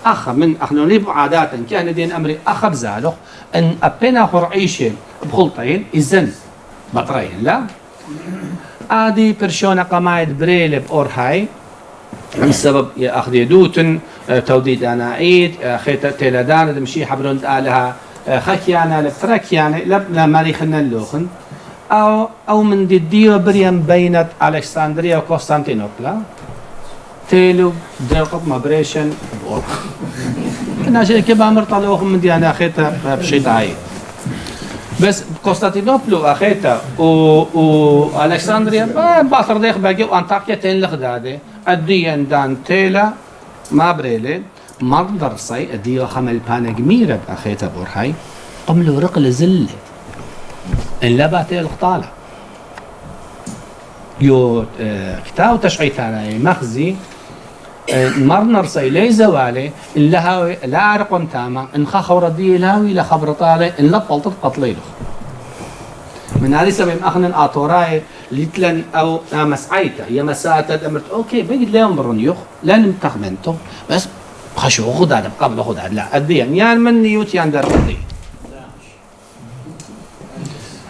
أخا من أخنوني عادات كان دين أمري أخا بزالو أن أبينا خرعيشة بخلطين إذن بطرين لا آدي برشونا قمايد بريل بأورهاي السبب أخذ يدوتن توديد أناعيد خيطة تيلادان دمشي حبرون آلها خكيانا لفركيانا لبنا ماليخنا اللوخن أو من ديو بريم بينت ألكسندريا وقسطنطينوبلا تيلو درقب مبريشن بورخ كنا شيء كبا مرطلوهم من ديانا أخيتا بشيطاعي بس قسطنطينوبلا أخيتا و ألكسندريا باطر ديخ باقي وأنطاكيا تين لخدادي الديان دان تيلا ما بريلي مقدر صي الديو خمل بانا جميرة أخيتا بورخاي قملو رقل زلة إن لباتي الخطالة يو كتاو تشعيتانا مخزي مرنر صي لي زوالي إن لهاوي لا عرقون تاما إن خاخورة دي لهاوي لخبر طالي إن لبطلت قتليلو من هذه سبب أخنن آطوراي لتلن أو مسعيتا يا مساعتا أمرت أوكي بيجد ليهم برونيوخ لن تخمنتو بس خشو خد هذا قبل خد هذا لا الدين يعني من نيوت يندر قلدي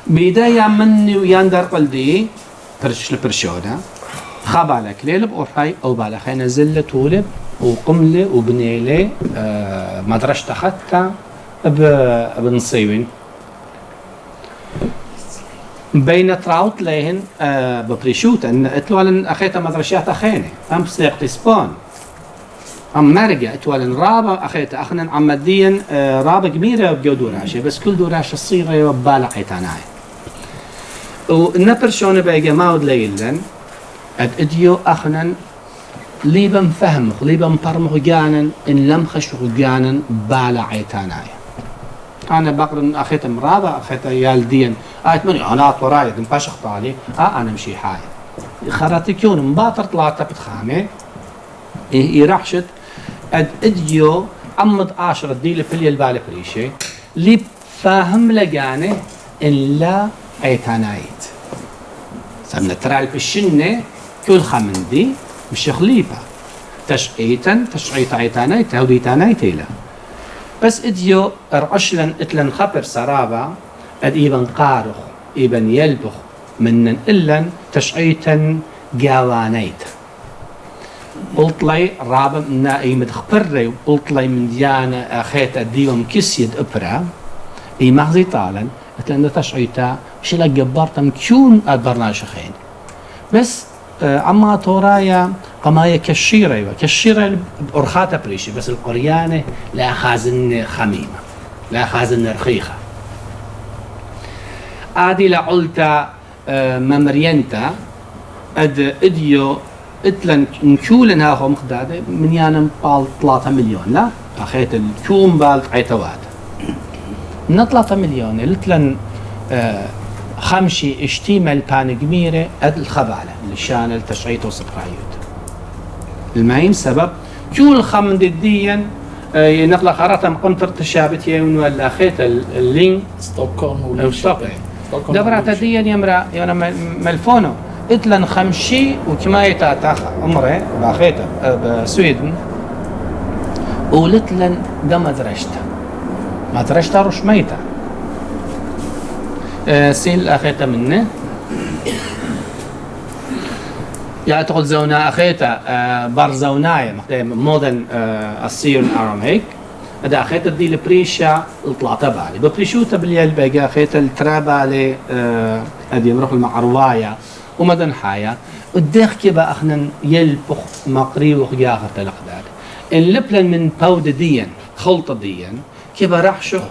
بداية من يندر قلدي برشونا خبالك ليل بأورهاي أو بالخينا زلة طولب وقملة وبنيلة مدرسة حتى بنصيبين بين تراوت لهن ببريشوت ان اتوالن اخيتا مدرشات اخيني ام سيقتي سبون ام مرقة اتوالن رابا اخيتا اخنن عمديا رابا كبيرة بجو دوراشة بس كل دوراشة صيغة وبالع عيتاناي ونبرشون بيجي ماود ليلن اد اديو اخنن ليبن فهمخ ليبن برمخ جانن ان لم خشخ جانن بالع عيتاناي أنا بقرن أخيت مرابع أخيت يالدين أتمنى أنا طراي دم باشخ طالي أنا مشي حاي خراتيكون مباطر طلعت بتخامة يرحشت أد إديو عمد 10 ديل في البالة بريشة لي فاهم لجانه إن لا عيتانايت سمنا ترى بالشنة كل خمندي مش خليفة تشعيت عيتانايت هودي تانايت له بس اديو ارعشلن اتلن خبر سرابا اد ايبن قارخ ايبن يلبخ منن إلن تشعيتا جاوانيت قلت لي رابا نائم خبري قلت لي من ديانا اخيت اديهم كسيد ابرا اي مغزي طالا اتلن تشعيتا شلا جبارتم كيون البرنامج خين بس عما تورايا قمايا كالشيرة بأرخاتة بريشي بس القريانة لا خازن خميمة لا خازن رخيخة آدي لعلتا ممرينتا اد اديو اتلن نكولن هاخو مخدادة من يانم بال 3 مليون لا اخيت الكوم بال عيتوات من 3 مليون لتلن خمشي اشتيمة البانجميرة اد الخبالة لشان التشعيط وسبرايوت المهم سبب كل خمد الدين نقل خرطة قنطر تشابتي ولا خيت اللين ستوكهولم أو ستوكهولم دبرت الدين يمرا يونا ملفونو اتلن خمشي وكما يتاتاخ عمره باخيتا بسويدن ولتلن دم درشتا ما درشتا رشميتا سيل اخيتا منه يعني تقول زونا اخيتا برزونايا مودن السير اراميك هذا اخيتا دي البريشا طلعت بالي ببريشوتا بالليل باقي اخيتا الترابالي هذه بروح المعروايا ومدن حايا الدخ كبا اخنا يلبخ مقري وخياخر تلقدار اللبلن من باود ديا خلطة ديا كبا رحشخ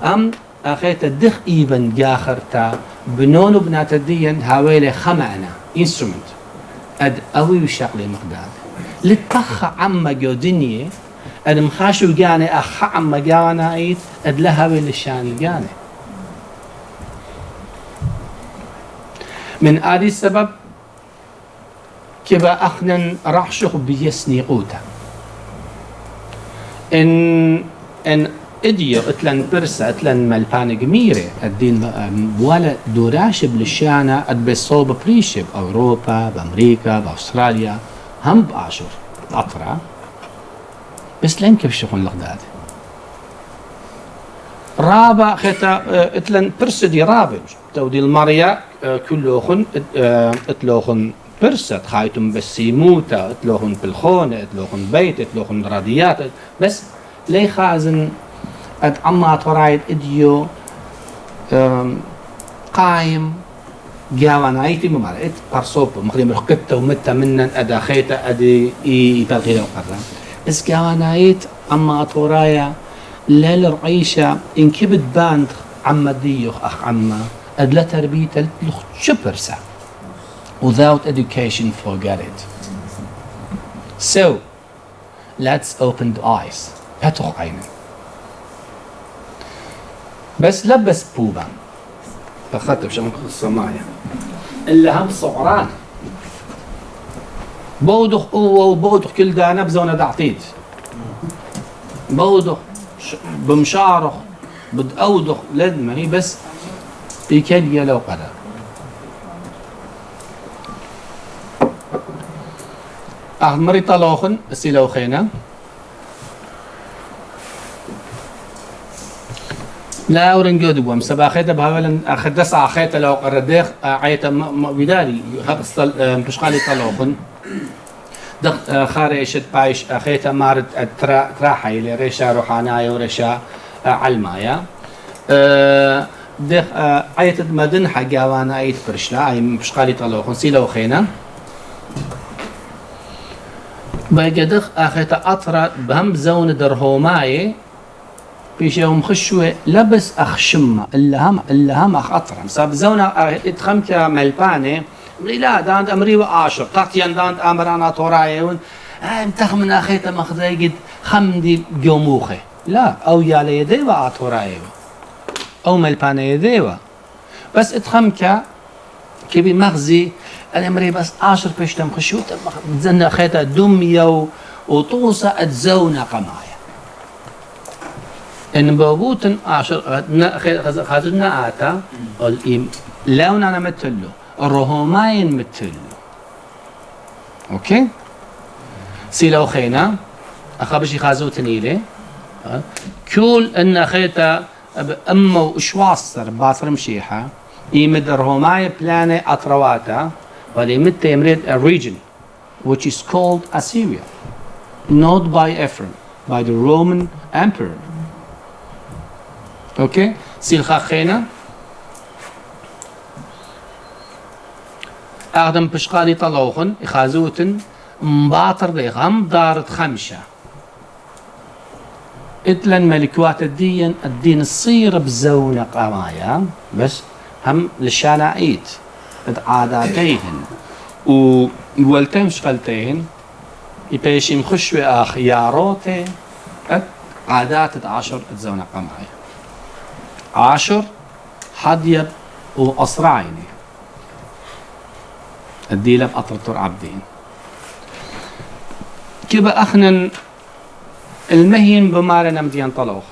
ام اخيت الدخ ايبن جاخر تا بنونو بنات ديا هاويلي خمعنا انسترومنت اد اوي وشغلي مقدار لتخ عما جو دنيا اد مخاشو جاني اخ عما جانا ايد اد لهاويلي الشاني جاني من هذا السبب كبا أخنا رحشخ بيسني قوتا إن إديو إتلن برسا إتلن ملبان جميرة الدين ولا دوراش بالشانة أدبسوب بريشب أوروبا بأمريكا بأستراليا هم بأشر أطرا بس لين كيف شغل لغداد رابع خيتا إتلن برسدي رابع تودي المريا كلوخن اتلوخن برسد خايتم بالسيموتا اتلوخن بالخونة اتلوخن بيت اتلوخن راديات بس لي خازن اد عمات ورايد اديو قايم جاوانا ايتي ممارئت برصوب مخدم رخكتا ومتا منن ادا خيتا ادي اي تلقيدا وقرام بس جاوانا ايت عمات ورايا ليل رعيشة ان كبت باند عما ديوخ اخ عما أدلة تربية تلتلخ شبرسا without education forget it so let's open the eyes فتح عيني بس لبس بوبا فخدت بشمك الصماية اللي هم صعران بودخ قوة وبودخ كل دانا بزونة دعطيت بودخ بمشارخ بدأودخ لد ما هي بس بكلية لو قدر أحمري طلوخن السيلو خينا لا ورنجود بوم سبا خيتا بهاولن أخدس عخيتا لو قرديخ عيتا بدالي مش قالي طلوخن دق خاريشت بايش أخيتا مارد تراحي لريشا روحانايا وريشا علمايا دخ عيت مدن حجاوانا عيت برشلا عي مش قالي طلعوا خنسيلو خينا بجدخ أخيتا أطرا بهم زون درهوماي بيش يوم خشوة لبس أخشمة إلا هم أخ أطرا صاب زونا إتخم كملباني لا داند أمري وعاشر قطيا داند أمرانا طورايون متخمن أخيتا مخذي قد خمدي جوموخي لا أو يالي يدي وعطورايون أو ملبانة يديوا بس اتخمكا كبي مغزي الامري بس 10 بيشتم خشوت بتزنى خيتا دمية وطوسة اتزونا قمايا ان بوبوتن 10 خذنا آتا لون انا متلو الرهوماين متلو اوكي سيلو خينا اخبشي خازوتني لي كل ان خيتا أما وشواصر باصر مشيحة يمد الروماية بلانة أطرواتا ويمد تمريد a region which is called Assyria not by Ephraim by the Roman Emperor okay سيلخا خينا أخدم بشقالي طلوخن إخازوتن مباطر ديغم دارت خمشة إتلن ملكوات الدين الصير بزونة قمايا بس هم للشانعيت عاداتيهن وولتين شغلتين يبيشي مخشوة آخ ياروتي عادات 10 تزونة قمايا 10 حديب وأسرعيني الديلة بأطرطر عبدين كيبا أخنن المهين بمارنا مديان طلوخ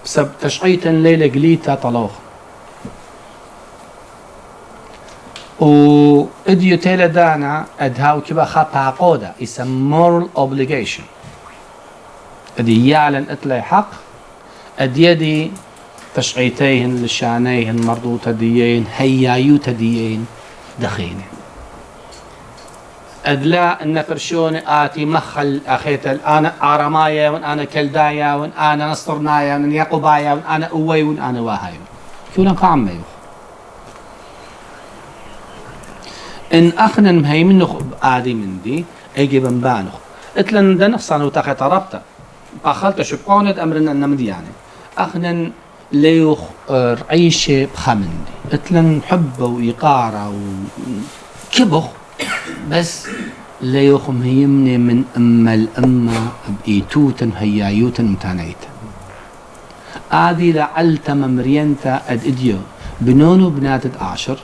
بسبب تشعيتا ليلة قليتا طلوخ و اديو تيلا دانا ادهاو كيبا خطا عقودة is a moral obligation ادي يعلن اتلي حق اديدي تشعيتيهن لشانيهن مردوطة ديين هيايوتا ديين دخينه أدلا أن فرشوني آتي مخل أخيتل أنا آرمايا وأن أنا كلدايا وأن أنا نصرنايا وأن يعقوبايا وأن أنا أوي وأن أنا واهاي كيولا قام ميوخ إن أخنا مهيمنخ آدي من دي أجي بنبانخ إتلن دنخصان وتاخت ربطة أخلت شبقونة أمرنا أن مدياني أخنا ليوخ رعيشة بخمندي إتلن حب وإيقارة وكبخ بس ليوخ مهيمني من أما الأمة بإيتوتا هيايوتا متانيتا آدي لعلتا ممرينتا أد إديو بنونو بناتت عشر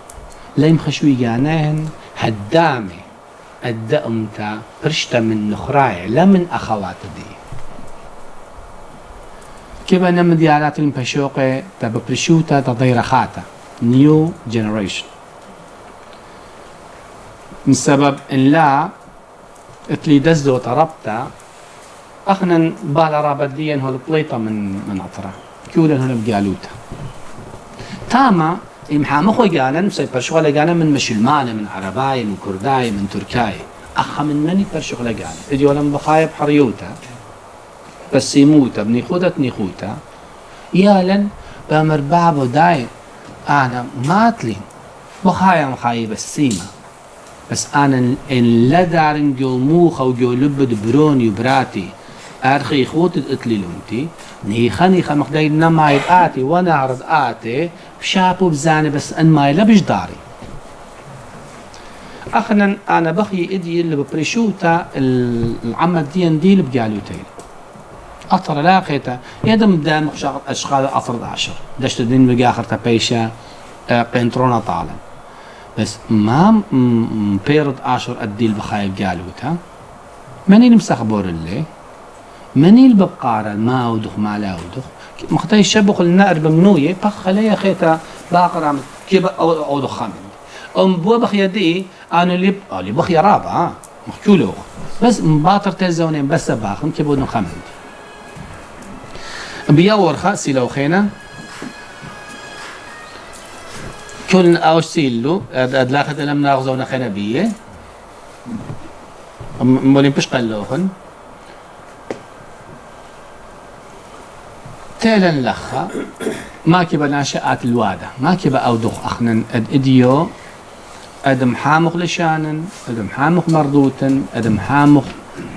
ليم خشوي جانين هدامي الدأمتا برشتا من نخراي لا من أخوات دي كيبا نم ديالات المبشوقة تببرشوتا تضيرخاتا نيو جنريشن من سبب إن لا اتلي دزدو طربتا أخنا بالا رابديا هو البليطة من أطرا كيولا هنا بقالوتا تاما إمحامخو قانا نفسي برشغلة قانا من مشلمانة من عرباية من كرداية من تركاية أخا من مني برشغلة قانا إديو لم بخايب حريوتا بس يموتا بنيخوتا يالن بامر بابو داي أنا ماتلين بخايا مخايب السيمة بس أنا إن لا دارن جو موخا وجو لبد بروني وبراتي أرخي خوت اتلي لمتي نيخا مخداي نماي آتي وانا عرض آتي بشابو بزاني بس أن ماي لبش داري أخنا أنا بخي إدي اللي ببريشوتا العمل دي اللي بقالوتين أطر لاقيتا يدم دام أشغال أطرد 10 دشت الدين بقاخر تبيشا قنطرونا طالا بس ما بيرد 10 الديل بخايب قالوتا مني المسخبور اللي مني البقارة ما ودخ ما لا ودخ مختاي الشبخ النار بمنوية بخ لي خيتا باقرة كيف أو دخان بو بخ يدي أنا اللي بخ يا رابع مخكولو بس مباطر تزونين بس باخن كيف بدون خمن بيور خاسي لو خينا كل أوش سيلو أدلاخت لم ناخذون خينا بيه مولين بش قلوخن تيلن لخا ما كيبا ناشئات الوادة ما كيبا أودخ أخنا إديو أدم حامخ لشانن أدم حامخ مردوتن أدم حامخ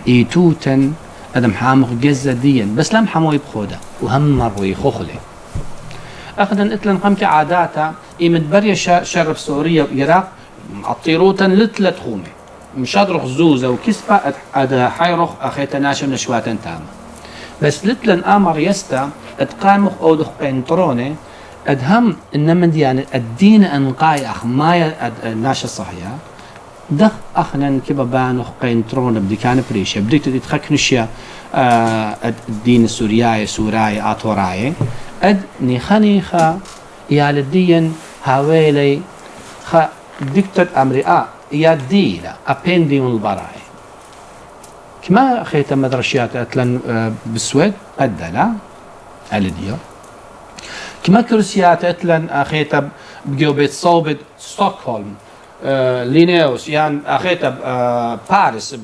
إيتوتن أدم حامخ جزديا بس لم حموي بخودا وهم مروي خوخلي أخذن إتلن قمك عاداتا إمدبريا شرب سوريا وإيراق عطيروتا لتلت خومي مشادرخ زوزة وكسبة أد حيرخ أخيتا ناشم نشواتا تاما بس لتلن آمر يستا أتقامخ أودخ قنطروني أدهم إنما ديان الدين أنقاي أخ ما ناشا صحيا دخ أخنا كبا بانخ قنطرون بدي كان بريشة بديك تتخكنشيا الدين السورياي سوراي آتوراي أد نيخا يال الدين هاويلي خا دكتور أمريكا يا ديلا أبندي من البراي كما خيت مدرسيات أتلن بالسويد أدلا الديو كما كرسيات أتلن أخيت بجو بيت صوبت ستوكهولم لينيوس يعني أخيت باريس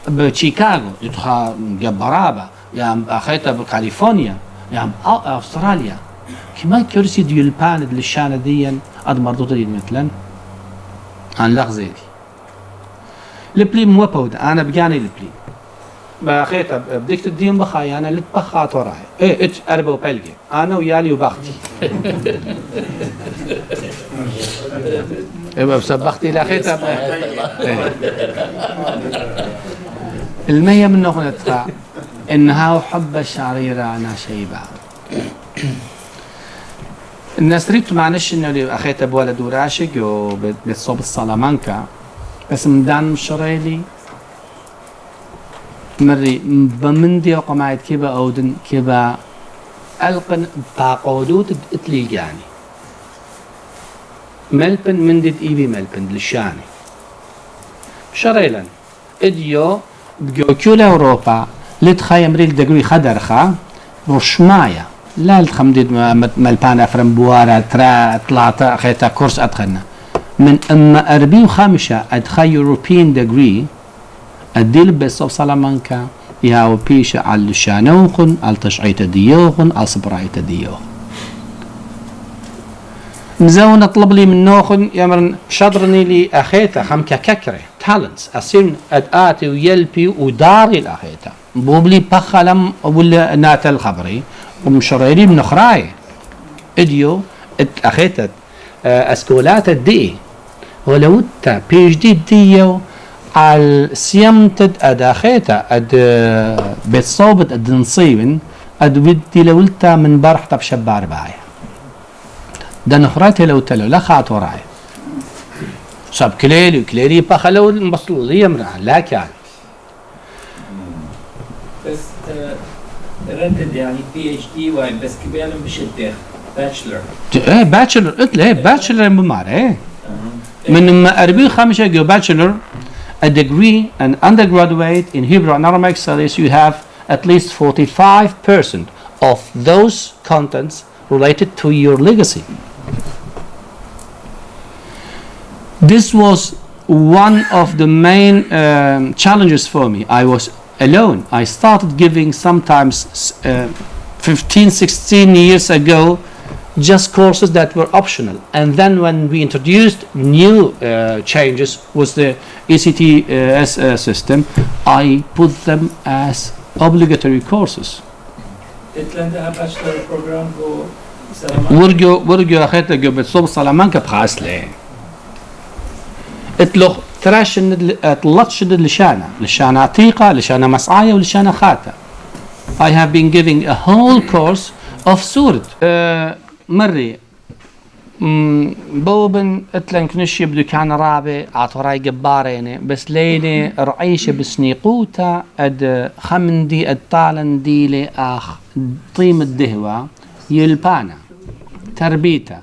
بشيكاغو يدخل جبرابة يعني أخيت بكاليفورنيا يعني أستراليا كما كرسي ديو الباند للشانة ديا أد مرضوطة دي مثلا عن لغزي دي البلي موبود أنا بجاني البلي بأخيت بديك تدين بخاي أنا لتبخات وراي إيه إتش أربو بلجي أنا ويالي وبختي إيه بس بختي لأخيت المية من نغنتها إنها حب الشعريرة أنا شيبة الناس ريت معناش انه اللي اخيته بولد وراشق وبتصوب السلامانكا بس مدان مشريلي مري بمندي وقماعد كيبا اودن كيبا القن باقودوت اتلي يعني ملبن مندد ايبي ملبن للشاني شريلا اديو كل اوروبا لتخيم ريل دقوي خدرخا رشمايا لا الخمديد ملبانا فرمبوارا ترا طلعتا خيتا كورس ادخلنا من اما 45 ادخل يوروبيان ديجري الديل بس سلامانكا ياو بيش على الشانوخن على تشعيت ديوخن على صبرايت ديوخن مزون اطلب لي من نوخن يمرن شطرني لي اخيتا خمكا ككري تالنتس اصير اداتي ويلبي وداري الاخيتا بوبلي بخلم ولا نات الخبري ومشريري من خراي اديو اخيتا اسكولات الدي ولو تا بي اتش دي ديو على سيمتد اداخيتا اد بتصوبت اد نصيبن اد بدي لولتا من برح طب شبار باي ده نخراتي لو تلو لا خاطو راي صاب كليلي بخلو المبصل لي يمرع لا كان بس ردد يعني بي اتش دي واي بس كبيرا مش الدخ باتشلر ايه باتشلر قلت له باتشلر بمار ايه من 45 جو باتشلر a degree and undergraduate in Hebrew and Aramaic studies you have at least 45% of those contents related to your legacy. This was one of the main challenges for me. I was alone. I started giving sometimes 15-16 years ago just courses that were optional, and then when we introduced new changes with the ECTS system, I put them as obligatory courses. عندها باتشلر بروجرام بو سلامانكا ورجو اخيت جو بتصوب سلامانكا بخاسله اتلخ تراش طلعتش لشانة عتيقة لشانة مسعاية ولشانة خاتة. I have been giving a whole course of سورد مري بوبن اتلن كنشي بدكان رابع عطراي قبارين بس ليلي رعيشة بسنيقوتا اد خمندي الطالن ديلي اخ طيم الدهوة يلبانا تربيتا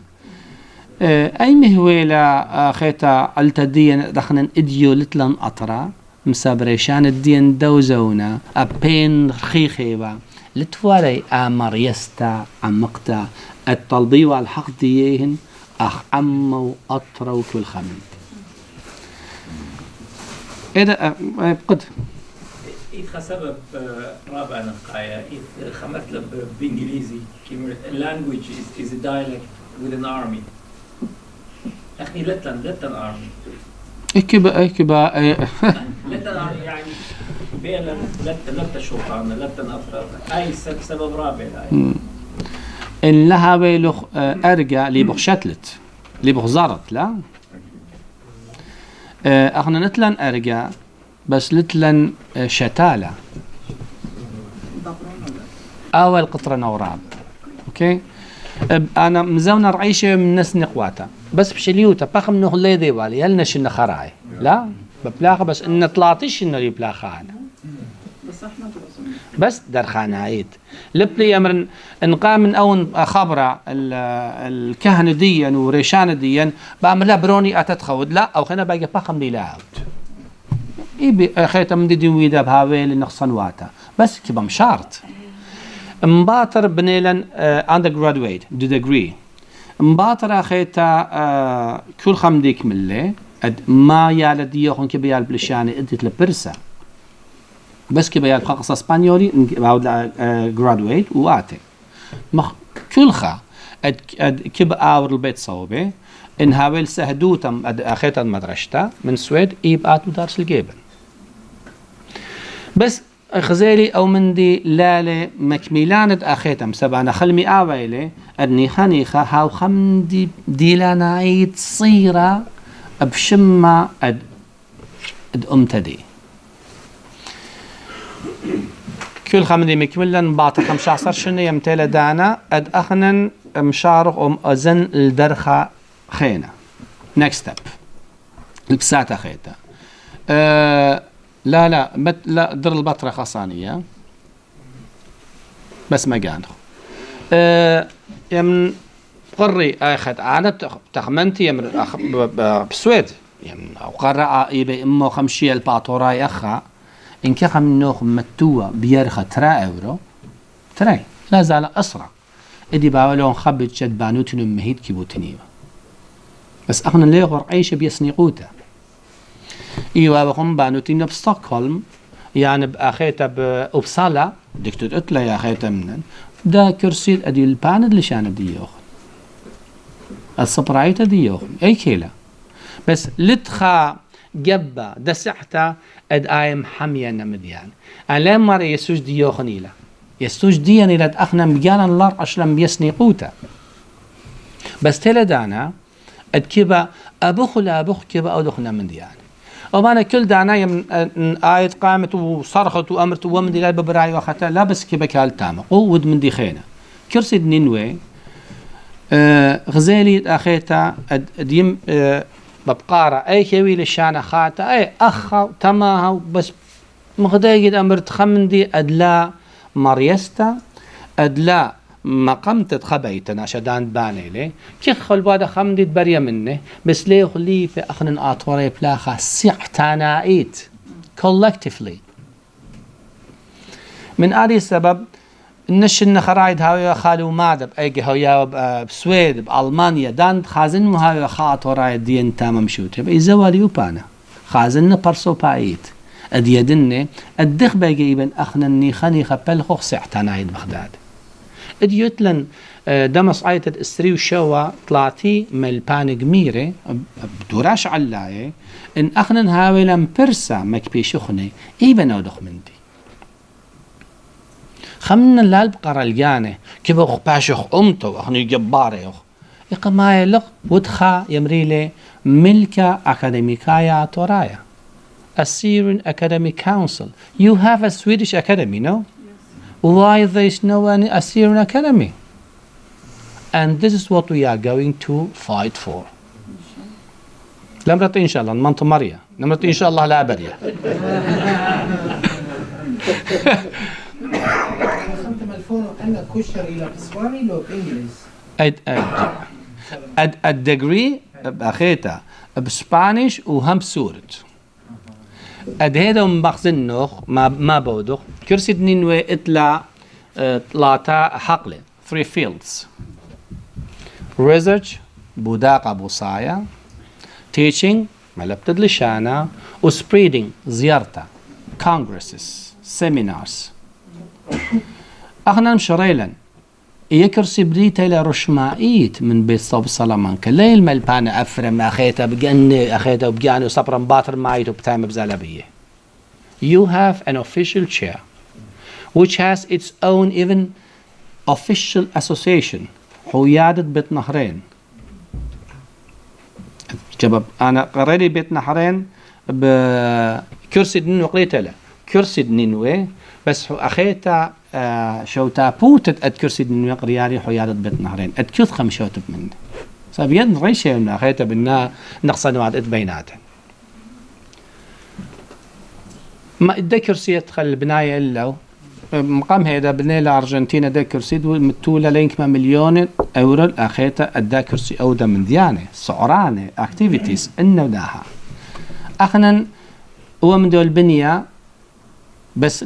اي مهويلا خيتا التدين دخنا اديو لتلن اطرا مسابريشان الدين دوزونا ابين رخيخيبا لتوالي امر يستا عمقتا الطلبي والحق ديهن اخ عمو اطرو كل خمن اذا قد إذا سبب رابع نقايا إذا خمت له بإنجليزي language is a dialect within the army أخي لتن army اكبا لتن army يعني بين لتن شوطان لتن أفراد أي سبب رابع إن لها بيلخ أرجع لي بخشتلت لي بخزارت لا احنا نتلن أرجع بس لتلن شتالة أول قطرة نوراب أوكي أنا مزونة رعيشة من ناس نقواتا بس بشليوتا بخم نخلي ذي والي هل نشن خراي لا ببلاخة بس إن طلعتش إنه يبلاخة أنا بس درخان عيد لبلي أمر إنقام من أون خبرة الكهنة ديا وريشانة ديا بعملها بروني أتتخود لا أو خنا باقي بخم لي لاعود إيه خيطة من دي ويدا بهاويل نقصن واتا بس كبا مشارت مباطر بنيلن undergraduate دو degree مباطر خيطة كل خمديك ملي ما يالد يوخن كبيال بلشاني ادت لبرسا بس كبيال بقصة اسبانيولي بعود graduate واتي كل خا كب آور البيت صوبي إن هاويل سهدوتا أخيتا المدرشتا من سويد إيبقاتو دارس الجيبن بس خزيلي أو مندي لالي مكميلانة أخيتم سبعنا خلمي آويلي أدني خنيخة هاو خمدي ديلانا عيد صيرة بشمة أد أمتدي كل خمدي مكملا باطل 15 سنة يمتلى دانا أد أخنن مشارق أزن الدرخة خينا next step لبساتها خيتا لا لا در البطرة خاصانية بس ما قانخ يمن قري اخذ انا تخمنتي يمن بسويد يمن او قرا يبي امه خمشيه الباطوراي اخا ان كخم نوخ متوا بيرخه 3 اورو تراي لا زال اسرع ادي باولون خبت شد بانوتن مهيد كيبوتنيو بس اخنا ليه غر عيشه بيسنيقوته ايوا بخم بانوتين بستوكهولم يعني باخيتا بأوبسالا دكتور اتلا يا اخيتا منن دا كرسي ادي الباند اللي شان دي ياخذ الصبرايته دي ياخذ اي كيلا بس لتخا جبا دسحتا اد ايم حميا نمديان انا مر يسوج دي ياخنيلا يسوج دي اني لد اخنا مجانا الله اشلم بيسني قوتا بس تلدانا اد كيبا ابوخ كيبا اودخنا من ديان وما كل دعناية من آية قامت وصرخت وأمرت ومن دي لا ببراي وختا لا بس كيبا كالتامة قود من دي خينا كرسي نينوي غزالي أخيتا ديم ببقارة أي كوي لشانا خاتا أي أخا تماها بس مغدايد أمرت خمن دي أدلا مريستا أدلا مقامت تخبيتنا شدان باني لي كي خل بعد خمدي بريا منه بس ليه خلي في اخن اطوري بلاخا سيحتانايت collectively من هذا السبب نشن خرايد هاويا خالو مادب ايجي هاويا بسويد بالمانيا دان خازن هاويا خاطوراي دين تمام شوت اذا واليو بانا خازن برسو بايت اديدني الدخ باجي ابن اخنني خني خبل خو سيحتانايت بغداد اديوتلن دمس عيتت استري وشوا طلعتي ملبان جميرة بدوراش علاية ان اخنن هاويلن برسا مكبيشخني ايبن اودخ مندي خمن اللالب قرالجاني كيف اخ باشخ امتو اخني جباري اخ اقما يلق ودخا يمريلي ملكا اكاديميكايا تورايا Assyrian Academic Council. You have a Swedish academy, no? Why there is no any Assyrian Academy? And this is what we are going to fight for. لمرت إن شاء الله نمنط مريا نمرت إن شاء الله لا بريا الدجري بأخيتا بسبانيش وهم سورت هذا مخزن نوخ ما بودخ كرسي دنينوي اتلا طلاتا حقله 3 fields research بوداقة بوصايا teaching ملبتد لشانا و spreading زيارتا congresses seminars اخنا مشريلا يكرسي بريتا الى رشمائيت من بيت صوب سلامانكا ليل ملبانا افرم اخيتا بجني اخيتا بجاني وصبرا باطر مايت وبتايم بزالبيه. You have an official chair which has its own even official association حيادة بيت نهرين. شباب انا قريت بيت نهرين بكرسي دنين وقريت له كرسي دنينوي بس اخيتا شوتا بوتت ادكرسي دنيا قرياري حيادة بيت نهرين ادكث خمشوت منه سابيد ريشه من اخيتا بنا نقصا وعد بيناتها ما ادى كرسي يدخل البنايه الا مقام هيدا بنايه الارجنتين دا كرسي متوله لينك ما مليون اورو اخيتا ادى كرسي اودا من ديانه سعرانه اكتيفيتيز انه داها اخنا هو من دول البنيه بس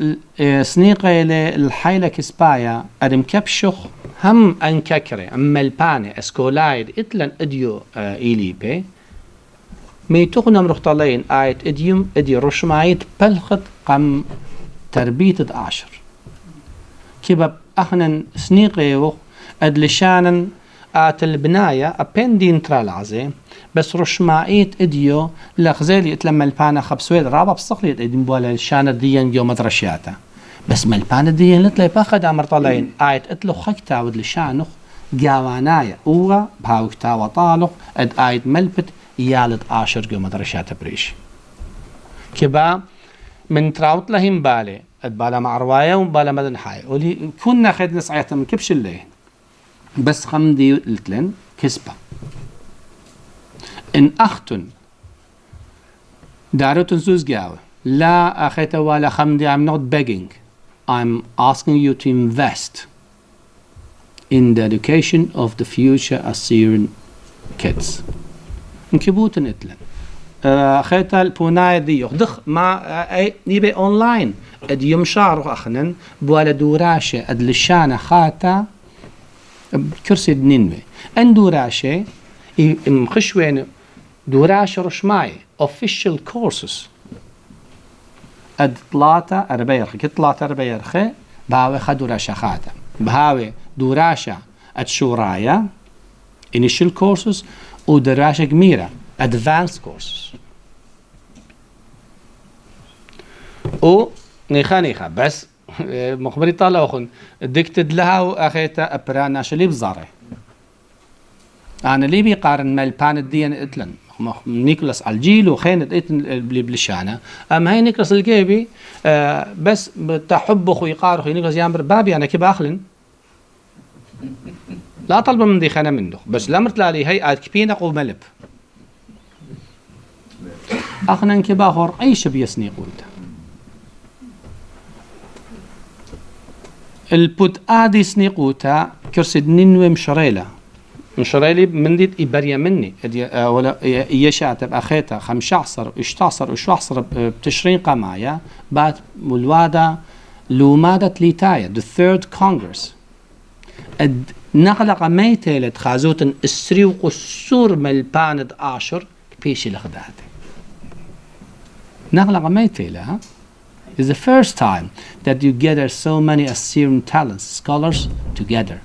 سنيقة الحيلة كسبايا أدم كبشخ هم أنككرة أما الباني أسكولايد إتلن إديو إيليبي ميتوخنا مرختلين آيت إديوم إدي رشمايت بلخت قم تربية 10 كيبا أخنا سنيقة يوخ أدلشانا آت البناية أبين دين ترالعزي بس رشمائيت إديو لغزالي إتلما البانا خبسويد رابا بصقليت إدين بوالا الشانة ديان جو مدرشياتا بس ما البانا ديان لتلاي باخد عمر طالعين آيت إتلو خكتا ود لشانخ جاوانايا أوغا بهاوكتا وطالق إد آيت ملبت يالت 10 جو مدرشياتا بريش كبا من تراوت لهم بالي إد بالا مع رواية وبالا مدن حاي ولي كنا خد نسعيتا من كبش الليل بس خمدي قلتلن كسبة إن أختن دارتن سوز جاوة لا أخيت ولا خمدي I'm not begging I'm asking you to invest in the education of the future Assyrian kids نكبوتن قلتلن أخيت البوناية دي يخدخ مع أي نيبي أونلاين أد يمشار أخنن بولا دوراشة أد لشانة خاتا كرسي نينوي أن دوراشة مخشوين دوراشة رشماي official courses أد طلاتة أربيرخي كطلاتة أربيرخي بهاوي خدوراشة خاتا بهاوي دوراشة أد شورايا initial courses ودراشة كميرة advanced courses و نيخا بس مخبري طالع أخن دكتد لها وأخيتا أبرانا شلي بزاري أنا لي بيقارن مالبان الدين إتلن نيكولاس الجيل وخينت إتن بلشانة أما هاي نيكولاس الجيبي بس بتحب خو يقارخ نيكولاس يامبر بابي أنا كيف أخلن لا طلب من دي خانة منه بس لمرت لالي هاي أكبينك وملب أخنا كباخر أي شب يسني قولته البوت آدي سنيقوتا كرسد نينوي مشريلي من ديت إبريا مني ولا يشات بأخيتا 15 و16 بتشرين قمايا بعد ملوادا لومادا تليتايا the third congress نغلق ميتة لتخازوتن السريوق السور ملباند عاشر بيشي لخداتي نغلق ميتة لها is the first time that you gather so many Assyrian talents, scholars together.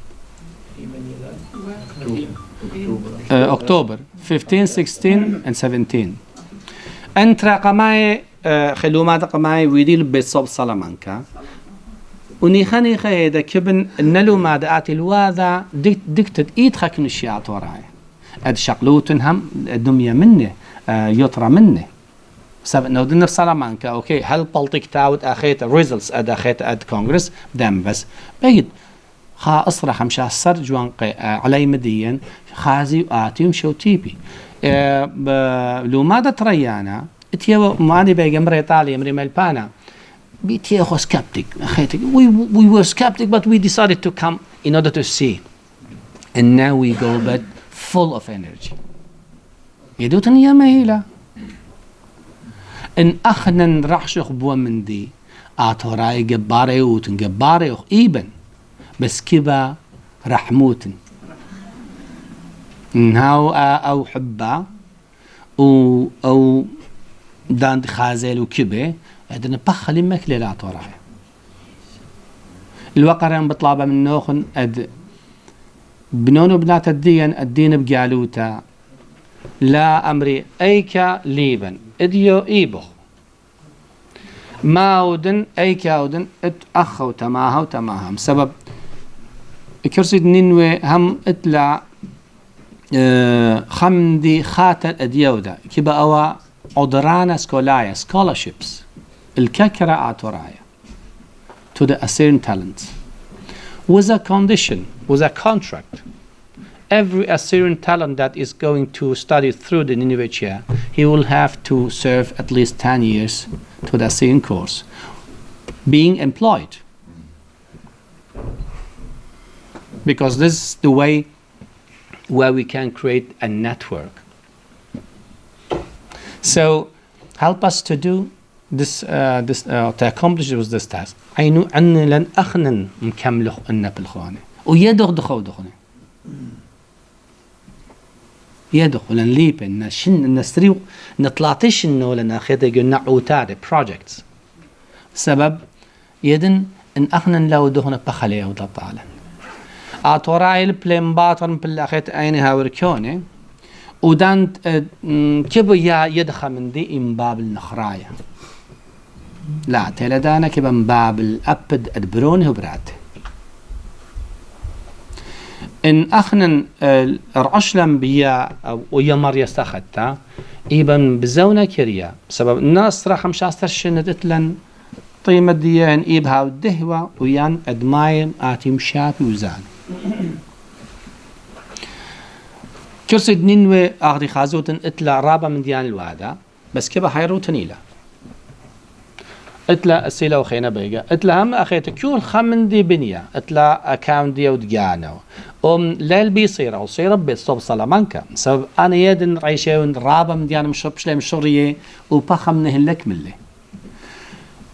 October 15, 16 and 17. أنت قماي خلومات قماي ويديل بيصوب سلامانكا ونيخاني خيدا كبن نلو مادات الواذا دكتت إيد خاكن الشيعات وراي أد شقلوتن هم دمية منه يطرى منه سبب إنه دنا في سلامانكا أوكي هل بلطيك تاود أخيت ريزلتس أخيت أد كونغرس دم بس بعيد خا أسرع خمسة سر جوان علي مدين خازي وآتيهم شو تيبي لو ماذا تريانا اتيا ماني بيجمر إيطاليا مري ملبانا بيتيا خو skeptic أخيتك we were skeptic but we decided to come in order to see and now we go back full of energy يدوتني يا مهيلة إن أخنا رحشخ بوا من دي آتوراي جباري وتن جباري إيبن بس كبا رحموتن إنهاو أو حبا أو داند خازل وكبه هذا بخلي مكلي لا آتوراي الوقرين بطلابة من نوخن أد بنونو بنات الدين بجالوتا لا أمري أيكا ليبن إديو إيبو ماودن أيكاودن اتأخو تماهم سبب كرسي نينوي هم اتلا خمدي خاتل أديودا كيبا أوا عدرانا سكولايا scholarships الكاكرا آتورايا to the Assyrian talents with a condition, with a contract. Every Assyrian talent that is going to study through the Nineveh chair, he will have to serve at least 10 years to the Assyrian course, being employed. Because this is the way where we can create a network. So help us to do this, to accomplish this task. عينو أن لن أخنن مكمل أن بالخوانة ويدخ دخوني يدخل نليب نستريو نطلعتش إنه لنا خيطة قلنا عوتاري projects سبب يدن إن أخنن لو دخنا بخليه وتطالع أتوراي البلين باطن بالأخيط أينها وركوني ودان كيبو يا يدخل من دي إن باب النخرايا لا تلدانا كيبا من باب الأبد أدبرونه وبراته إن أخنن رعشلم بيا ويمر يستخدتا إيبن بزونا كريا بسبب الناس راح مشاستر شنت اتلن طيمة ديان إيبها والدهوة ويان أدمايم آتي مشابي وزان كرسي نينوي أغري خازوتن إتلا رابا من ديان الوادا بس كبا حيرو تنيلا إتلا السيلة وخينا بيجا إتلا هم أخيت كل خمن دي بنيا إتلا أكاون دي ودجانا ليل بيصير وصير بيصوب سلامانكا سبب أنا يدن ريشون رابا من ديان مشربش لي مشرية وبخم منهن لك ملي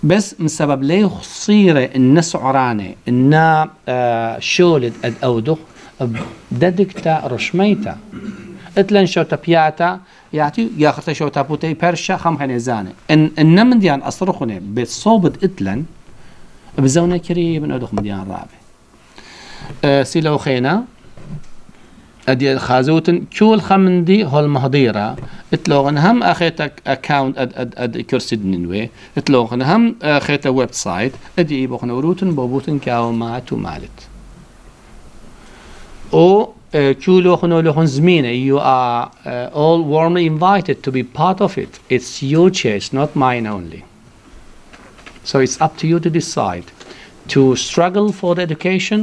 بس من سبب ليه خصيرة الناس عرانة إنها شولد أد أودخ ددكتا رشميتا اتلن شوتا بياتا يعطي ياخذ شوتا بوتي برشا خم خنزانه ان من ديان اصرخني بصوبت اتلن بزونه كريم من ادخ من ديان رابع سيلو خينا ادي خازوتن كل خمندي هول مهديره اتلوغن هم اخيتك اكاونت اد كرسي نينوي اتلوغن هم اخيتا ويب سايت ادي يبوخن وروتن بوبوتن كاو ماتو مالت او كولو خنو لخن زمينة you are all warmly invited to be part of it. It's your choice, not mine only. So it's up to you to decide to struggle for the education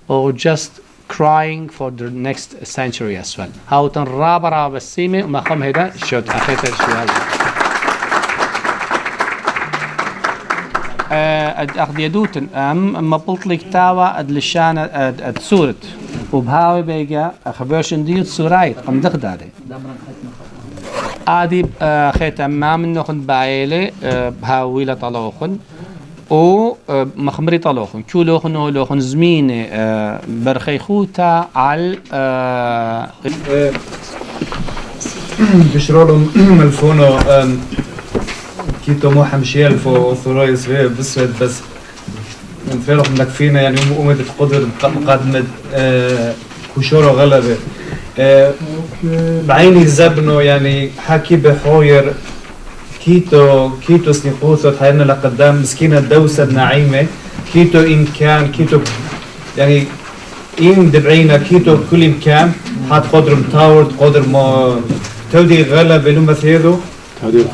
or just crying for the next century as well. How to رابع السيمة وما خم هذا شوت أخيت السؤال. أخذ يدوتن ما قلت لك تاوا أدلشان أدسورت وبهاوي بيجا أخبرشن ديوت سورايت قم دقداري عادي خيت ما من نخن بعيلة بهاوي لا طلوخن او مخمري طلوخن كو لوخن او لوخن زمينة برخي خوتا على بشرولهم ملفونو كيتو مو حمشيل فو ثراي صغير بسود بس نفرح انك فينا يعني قومت القدر مقدمة كشورة غلبة بعيني زبنو يعني حكي بحوير كيتو سنقوثة حيرنا لقدام مسكينة دوسة نعيمة كيتو إمكان كيتو يعني إم دبعينا كيتو كل إمكان حد قدر متاورد قدر ما تودي غلبة لما ثيدو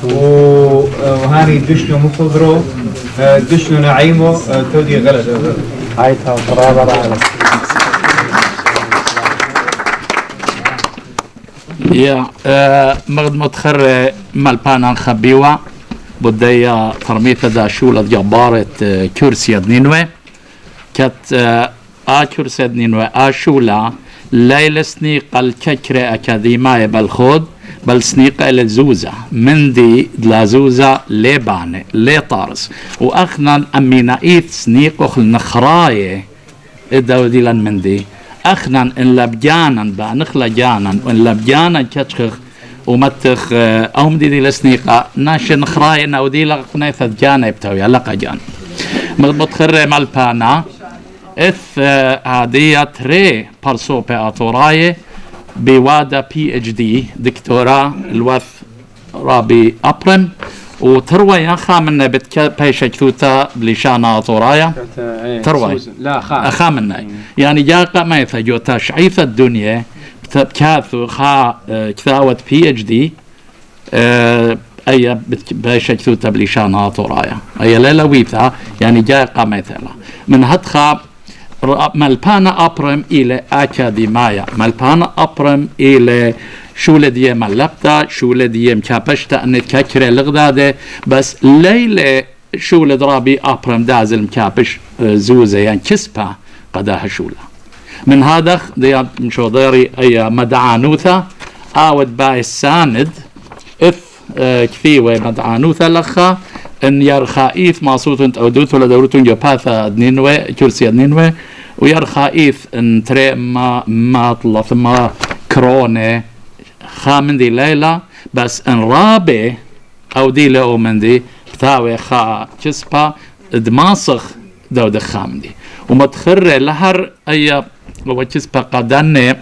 وهاني دشنو مخضرو دشنو نعيمو تودي غلبة هايتا وطرابة على يا مغد متخر مالبانا خبيوة بداية فرميثة دا شولة جبارة كرسي نينوي كت كرسي نينوي شولة ليلة سنيقة الككرة أكاديمية بالخود بل سنيقة الزوزة من دي دلازوزة لبانة لطارس وأخنا أمينا إيث سنيقة النخراية الدودي لن من دي أخنا إن لبجانا بانخلا جانا وإن لبجانا كتخخ ومتخ أهم دي لسنيقة ناشن خراي نودي لقنيثة جانا يبتوي لقى جان متخري مالبانا إث عادية تري برسو بأطوراي بوادا PhD دكتوراه الوث رابي أبرم وتروي يا من بيشك ثوتا بلشانا طورايا تروي لا خامنا يعني جاء ما يثجو تشعيث الدنيا بكاثو خا كثاوة PhD أي بيشك ثوتا بلشانا طورايا أي لا ويثا يعني جاء مثلا من هدخا مالبانا أبرم إلى أكاديمية مالبانا أبرم إلى شولة دي ملبتا شولة دي مكابشتا أن تككري لغدادة بس ليلة شولة درابي أبرم دازل مكابش زوزة يعني كسبة قداها شولة من هذا دي مشوضيري أي مدعانوثة آود باي الساند إث كثيوة مدعانوثة لخا ان يرخائيث ماسوتن او دوثو لدورتون جباثا دنينوي كرسي دنينوي ويرخائيث ان تري ما طلع ثم كروني خامن دي ليلة بس ان رابي او دي لأو من دي بتاوي خا كسبا دماسخ دو خامن دي ومتخري لهر اي وكسبا قدني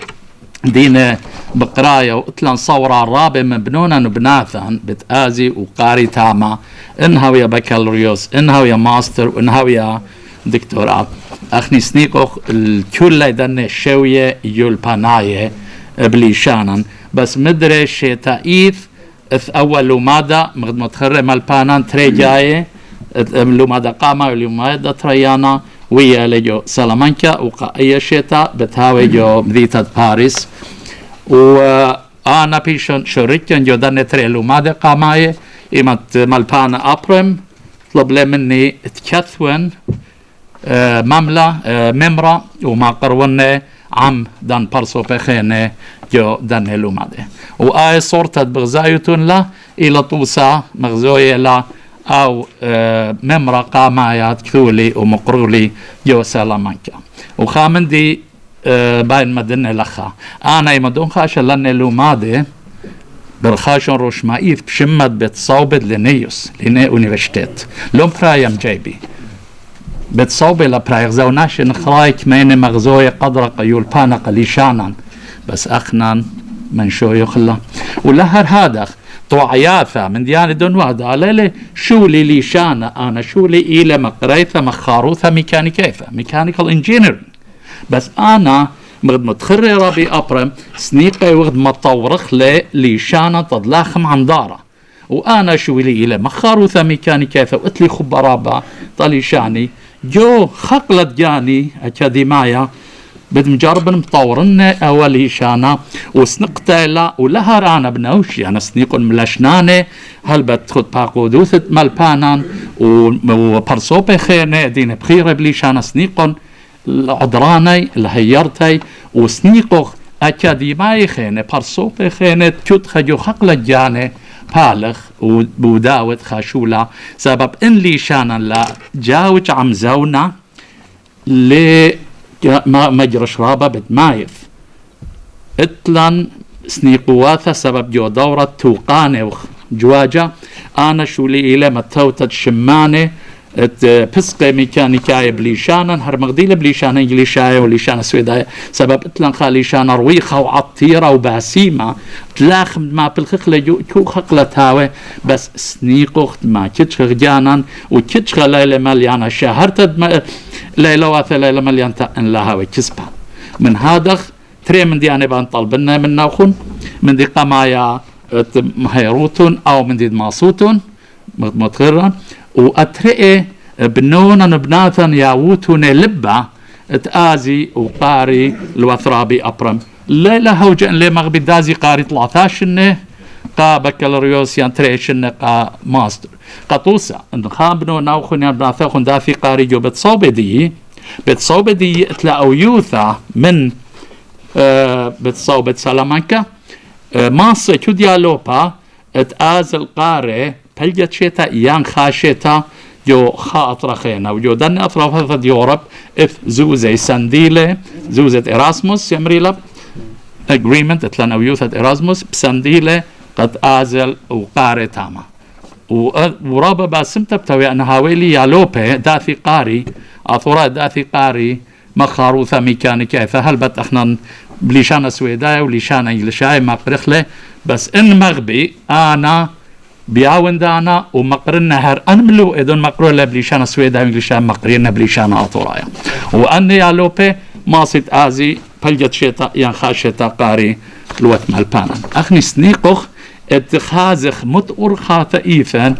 دينا بقراية وإطلان صورة رابع مبنونا وبناثا بتآزي وقاري تاما إنها ويا بكالوريوس إنها ويا ماستر وإنها ويا دكتوراه أخني سنيقوخ الكل دني شوية يول باناية بليشانا بس مدري شتائيث إث أول لومادا مغد متخرج مالبانان تري جاية لومادا قاما ولومادا تريانا ويا لجو سلامانكا وقا أي شتا بتهاوي جو مدينة باريس وأنا بيشن شريكن جودان تريلو ماذا قاماي إمت مالبانا أبرم طلب لي مني تكثون مملة ممرة وما قرون عم دان برسو بخينة جو دان هلو ماذا وآي صورتت بغزايتون لا إلى طوسا مغزوية لا أو ممرة قامايات كثولي ومقرولي جو سلامانكا وخامن دي باين مدن لخا أنا يمدون خاشا لن هلو ماذا برخاشون روشمائيث بشمت بتصوبت لنيوس لني أونيفرسيتات لون برايم جايبي بتصوبة لبرايغ زوناش نخرايك مين مغزوية قدر قيول بانا قليشانا بس أخنان من شو يخلا ولهر هذا طوعياثا من ديانة دون واحدة على شو لي ليشانا أنا شو لي إلى مقريثة مخاروثة ميكانيكيثة ميكانيكال انجينيرين بس أنا مغد متخري ربي أبرم سنيقي وغد مطورخ لي ليشانا تضلاخم عن دارة وأنا شو لي إلى مخاروثة ميكانيكيثة وقتلي خبرابا طليشاني جو خقلت جاني أكاديمايا بدمجرب مطورن أولي شانا وسنقتلا ولها رانا بنوش يعني سنيقون ملاشناني هل بتخد باقودوثة مالبانان وبرصوبة خيرنا دين بخيرة بلي شانا سنيقون العدراني الهيرتي وسنيقو أكاديماي خينة برصوبة خينة تشد خجو خقلت جاني بالغ وبوداوت خاشولا سبب إن لي شانا لا جاوج عم زونا لي ما مجرى شرابة بتمايف اتلان سنيقواثا سبب جو دورة توقاني وجواجة أنا شو لي إلى متوتة شماني بسقي ميكانيكاي بليشانا هرمغديل بليشانا انجليشاي وليشانا سويداي سبب اتلان خاليشانا رويخة وعطيرة وباسيمة تلاخم ما بالخخلة جو خقلة تاوي بس سنيقوخت ما كتشخ جانا وكتشخ ليلة مليانا شهرت ليلة واثة ليلة مليان تأن لها وكسبها من هذا تري من دي أنا بان طلبنا من ناخون من دي قمايا مهيروتون أو من دي ماسوتون متغران وأترئي بنونا نبناثا ياوتون لبا تآزي وقاري الوثرابي أبرم ليلة هوجن لي مغبي دازي قاري 13 قا بكالوريوس ينتريشن قا ماستر قطوسا ان خابنو ناوخن يبناثاخن دافي قاري جو بتصوبة دي اتلاقوا يوثا من بتصوبة سلامانكا ماصة كو ديالوبا اتآز القاري بلجت شيتا يان خاشيتا جو خاطر خينا وجو دن أطراف يوروب إف زوزة سنديلة زوزة إراسموس يمريلا agreement اتلان أو يوثة إراسموس بسنديلة قد آزل وقاري تاما ورابا باسمتا بتوي أن هاويلي يالوبي داثي قاري أثورا داثي قاري مخاروثة ميكانيكا فهل بت احنا بليشانا سويدايا وليشانا انجلشاي ما قرخله بس ان مغبي أنا بياون دانا ومقرنا هر أنملو إذن مقرو لبليشانا سويدا إنجليشان مقرينا بليشانا أطورايا وأني يا لوبي ماسيت آزي بلجت شيتا ينخاشيتا قاري لوت مالبانا أخني سنيقوخ اتخاذخ متأر خاثة إيثان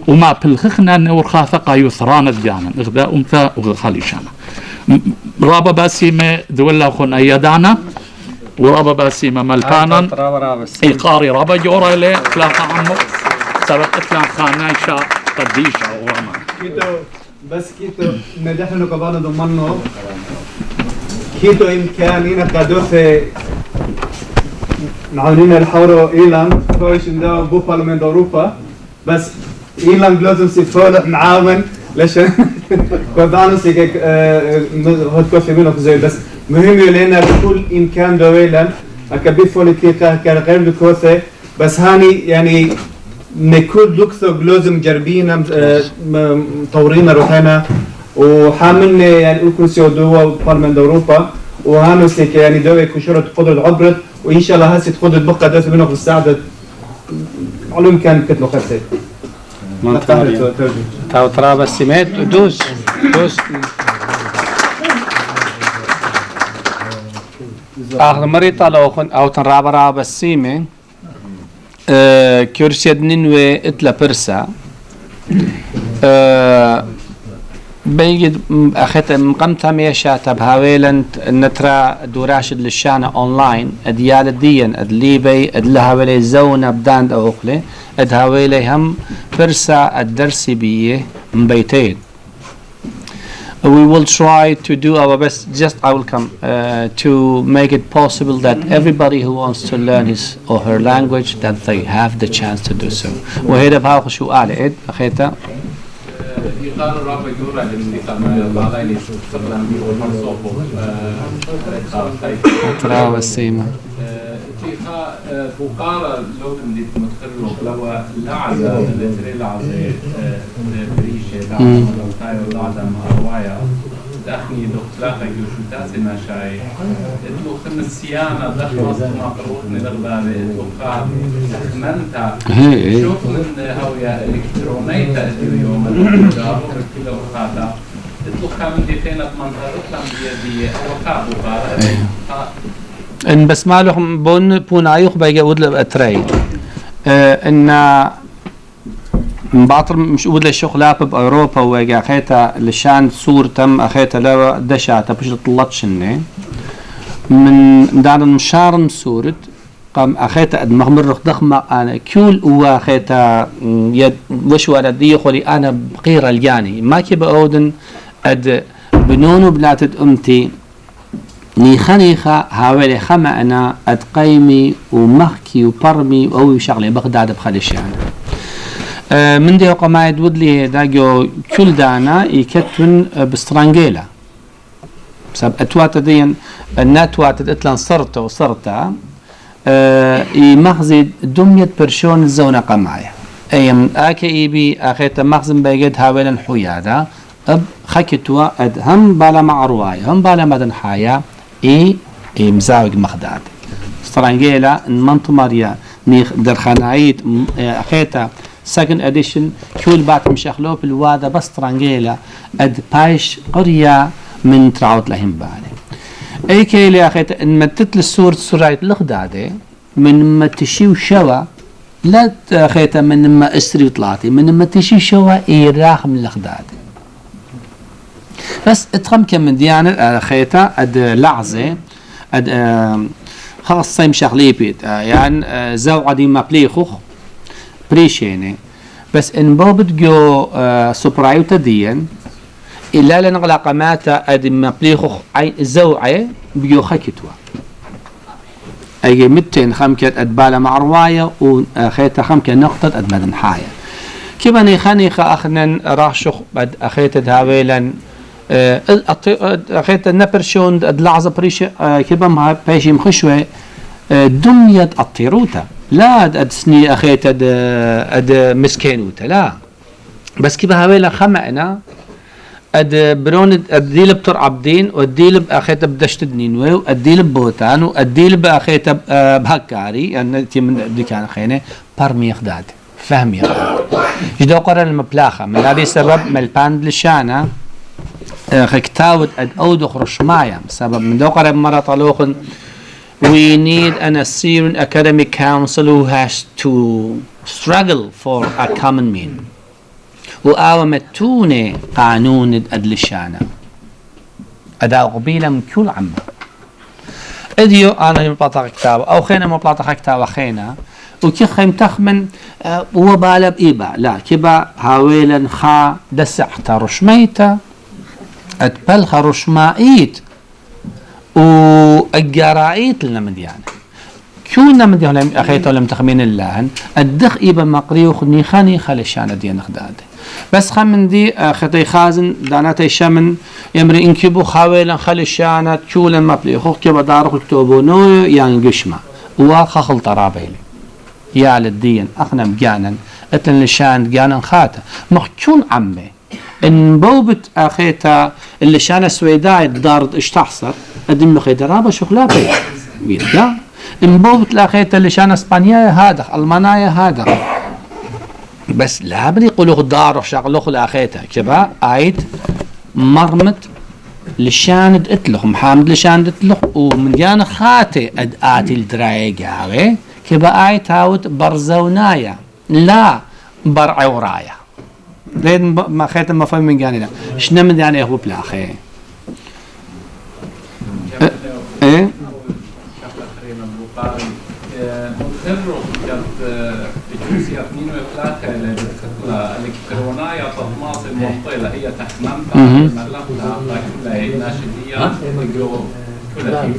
وما بلخخنا نور خاثة قايو ثرانا ديانا إغذاء أمثا وغخاليشانا رابا باسيمة دولا خون أيدانا ورابا باسيمة مالبانا إيقاري رابا جورا لي تلاقى عمو سبب إطلاع خانايشا قديشة ورما كيتو بس كيتو نجحنا كبانا ضمنه كيتو إمكانينا قدوثة نعونينا الحورو إيلان كويش نداو بو بارلمان أوروبا بس إيلان لازم سيفولح معاون ليش كبانا سيك هاد كوفي منه زي بس مهم يلينا بكل إمكان دويلا أكبر فوليكيكا كغير بكوثة بس هاني يعني نكون لوكسو لازم جربينا مطورينا روحنا وحاملنا يعني الكرسي دوا بارلمان أوروبا وهانو سيك يعني دوا كشرة قدرة عبرت وإن شاء الله هسه قدرة بقى دوت منه في الساعة معلوم كان كتلو خسر تاو تراب السمات دوس آخر مريض على أخن أو تنراب راب السيمة كرسي ننوي اتلا برسا بيجد أخذت مقمتها ميشاتا بهاويلن نترا دوراشد للشانة أونلاين أديال الدين أدليبي أدلهاويلي زونة بداند أوخلي أدهاويلي هم فرصة الدرسي بيه مبيتين. We will try to do our best. Just I will come to make it possible that everybody who wants to learn his or her language that they have the chance to do so. وهذا بهاو شو قال إد أخيتا. يقال رابع جورا اللي كان بعض اللي استخدم بالمنصوب ترى والسيمة. تيها بقارة لو اللي متخلق لو لعزة اللي تري لعزة بريشة لعزة تايو لعزة ماروايا داخلي دكتلاقة يوشو تاسي ما شاي اتلو خمس سيانة داخل مقروض من الغابة اتلو قاب منتا شوف من هوية الكترونية اليوم الجابو كيلو خاطا اتلو خامن دي فينا بمنطقة بيدي وقاب بقارة إن بس ما لهم بون عيوق بيجي ودل أتري إن مباطر مش ودل الشغل بأوروبا ويجي أخيته لشان صور تم أخيته لا دشاته بش طلعتش إنه من دارن مشارن صورة قام أخيته مغمر ضخمة أنا كل وأخيته يد وش ولدي خلي أنا بقير الجاني ما كي بأودن أد بنونو بلاتد أمتي نيخا هاولي خما أنا أتقيمي ومخكي وبرمي أو شغلة بغداد بخليشان من دي وقما يدود لي داجو كل دانا يكتون بسترانجيلا بسبب أتوات دين الناتوات إتلان صرتا يمخزي دمية برشون الزونة قماية أيام آكي بي أخيت مخزن بيجد هاولن حيادا أب خكتوا أد هم بالا معرواي هم بالا مدن حياة إي مزاوج مخداد سترانجيلا منط ماريا نيخ درخانايت أخيتا second edition كل بات مشخلوب الوادا بس سترانجيلا أد بايش قرية من تراوت لهم بالي أي كيلي أخيتا إن متت للسور سرايت لخدادة من ما تشيو شوا لا أخيتا من ما أسري وطلعتي من ما تشيو شوا إيراخ من لخدادة بس اتخم كم من ديانة خيتا اد لعزة اد خاص صيم شغلي بيت يعني زو عدي مقليخوخ بريشيني بس ان بوبت جو سوبرايوتا ديان إلا لنغلا قماتا اد مقليخوخ زوعي بيو خكتوا اي متين خمكت اد بالا معرواية وخيتا خمكت نقطة اد مدن حاية كيبا نيخانيخا اخنن راشخ اد اخيتا دهاويلا أخيت النبرشون اللحظة بريشة كبا مع بيشي مخشوة دمية الطيروتا لا أدسني أخيت أد مسكينوتا لا بس كبا هاويلا خمعنا أد برون أديل بتر عبدين وأديل بأخيت بدشت دنينوي وأديل ببوتان وأديل بأخيت بهكاري يعني تي من دكان خينة برمي خداد فهمي خداد جدو قرر المبلاخة من هذه السبب ملباند لشانا خكتاوت أد أودخ رشمايا سبب من دوقر مرة طلوخن we need an Assyrian academic council who has to struggle for a common mean وآومتوني قانون أدلشانا أداء قبيلة من كل عمه اديو أنا مبلاطة كتابة أو خينا مبلاطة كتابة خينا وكي خيم تخمن وبالا بإيبا لا كبا هاويلا خا دسعتا رشميتا أتبلخ رشمائيت والجرائيت لنا مديانة كلنا مديانة أخيته لم تخمين اللهن الدخ إيبا مقري وخدني خاني خالشان ديان خداد بس خمن دي خطي خازن داناتي شمن يمري إنكبو خاويلا خالشانات كولا مبلي خوك كبا دارخ كتوبو نو يانقشما وخخل طرابيلي يا للدين أخنم جانا أتن لشان جانا خاتا مخشون عمي إن بوبت أخيتا اللي شان السويداء دارت إيش تحصر أدم خيتا رابا شغلابي لا إن بوبت الأخيتا اللي شان إسبانيا هذا ألمانيا هذا بس لا بدي يقولوا دار شغلوخ الأخيتا كبا عيد مرمت لشان اتلخ محمد لشان اتلخ ومن جانا خاتي أد آتي الدرايقاوي كبا عيد هاوت برزونايا لا برعورايا لين ما خيت ما فهم من جاني لا شنو من يعني هو بلا أخي إيه مقرر بجوزية 2 3 الإلكترونية تطماس المنطقة هي تخممتها ملقتها كلها ناشدية كلها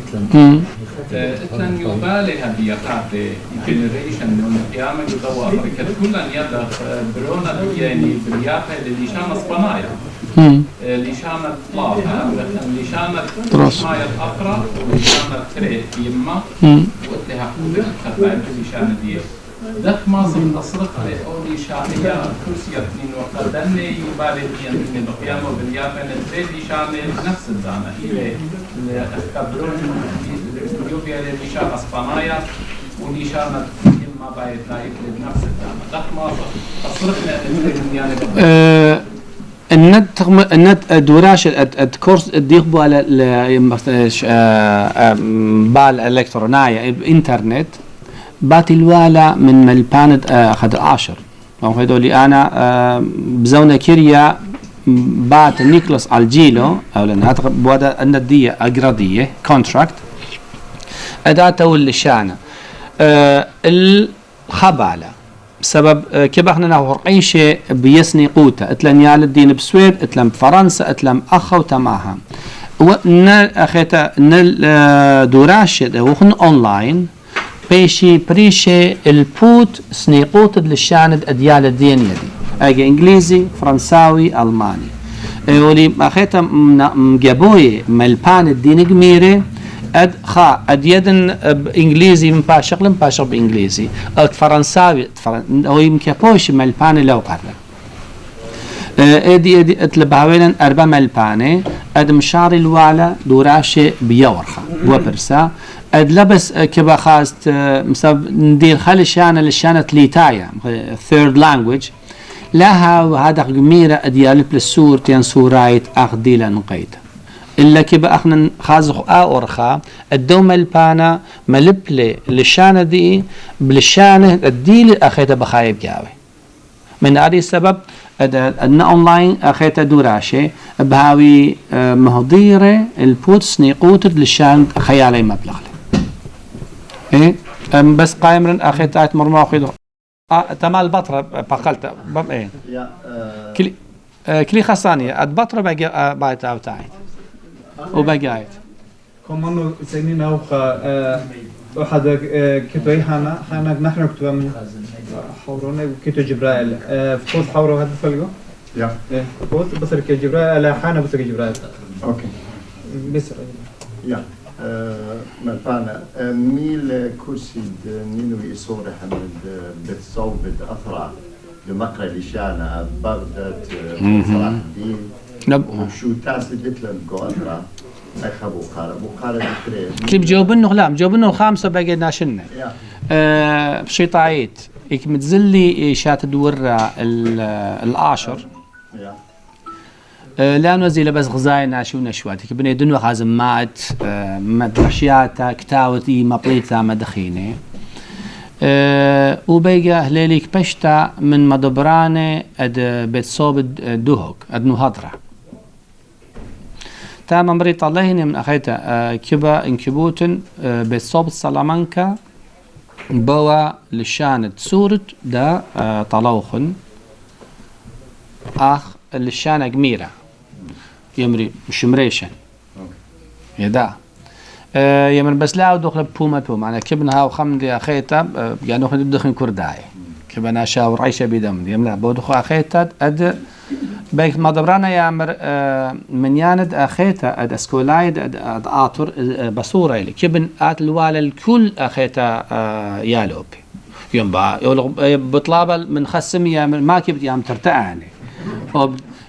اتلن يبالي هذه قاعدة جنريشن من القيامة يدوى أفريقيا كلن يدخ برونا يعني برياقة لليشان اسبانايا ليشان طلابها ليشان مايا الأقرى وليشان تريد يما وقتها قدرت تبعت ليشان دي دخ مصر تصرف لأولي شامية كرسية 2 وقدني يبالي من القيامة برياقة نتريد ليشان نفس الزانة إلي اختبرون يوبيا ليشان اسبانايا وليشان يما بايت لا يفرد نفس الزانة دخ مصر تصرفنا يعني النت دوراش الكورس ديخبو على بال الكترونية انترنت بات الوالا من ملبانت أخذ 10 أو هدولي أنا بزونا كيريا بات نيكلاس الجيلو أو لأن هذا بودا الندية أجرادية كونتراكت أداته اللشانة الخبالة بسبب كيف احنا نهور اي شيء بيسني قوته اتلن يال الدين بسويد اتلن بفرنسا اتلن اخو تماها ونال اخيتا نال دوراشد وخن اونلاين بيشي بريشي البوت سنيقوت للشاند اديال الدين يدي اجي انجليزي فرنساوي الماني ولي اخيتا مجابوي ملبان الدين جميري اد خا اد يدن بانجليزي من باشغل بانجليزي اد فرنساوي هو يمكن بوش ملباني لو قرر ادي اتلباوين 4 ملباني اد مشار الوالا دوراشي بيورخا وبرسا اد لبس كبا خاست مسب ندير خلشانه للشانه تليتايا ثيرد لانجويج لها وهذا جميره اديال بلسور تين سورايت اخديلا نقيت إلا كيبا أخنا خازخ أورخا الدوم البانا ملبلي للشانة دي بالشانة الديل أخيتا بخايب جاوي من هذا السبب أن أونلاين أخيتا دوراشي بهاوي مهضيرة البوتس نيقوتر للشان خيالي مبلغ إيه بس قايمرن أخيتا آيت مرمى أخيدو تمال بطرة بقلت إيه كلي خاصانية البطرة بايت أو تاعت وبقايت كمان سنين أوقا أحد كتوي حنا نحن كتوم حورونا كتو جبرائيل فوز حورو هذا فلقو Ja. فوز بصير كجبرائيل حنا بصير جبرائيل Okej. بصير Ja. ملبانا ميل كرسيد نينو يسورة حمد بتصوب أثرع لمقرأ لشانة بغداد صلاح الدين شو تاسد لتلن قو أثرع أي خبو قارة بكري كيف جاوبنه لا مجاوبنه 5 باقي ناشنة بشي طاعيت إيك متزلي شات دورة العاشر لأنه زي لبس غزاي ناشو نشواتك بني دنو خازم مات مدرشياتا كتاوتي مبليتا مدخيني وبيجا هليليك بشتا من مدبرانة اد بتصوب دوهوك اد نهضرة تام مريت الله من أخيتا كبا انكبوتن بتصوب سلامانكا بوا لشانة سورة دا طلوخن أخ لشانة جميرة يمري شمريشن يدا يمر بس لا دخل بوما أنا كبنها وخمدي أخيتا يعني نخل دخل كرداي كبنا شاور عيشة بدم يملا بودخل أخيتا أد بيك مدبرانا يامر من ياند أخيتا أد أسكولايد أد آطر بصورة إلي كبن آت الوالة الكل أخيتا يالوبي يوم با بطلابة من خصم يامر ما كبت يام ترتعني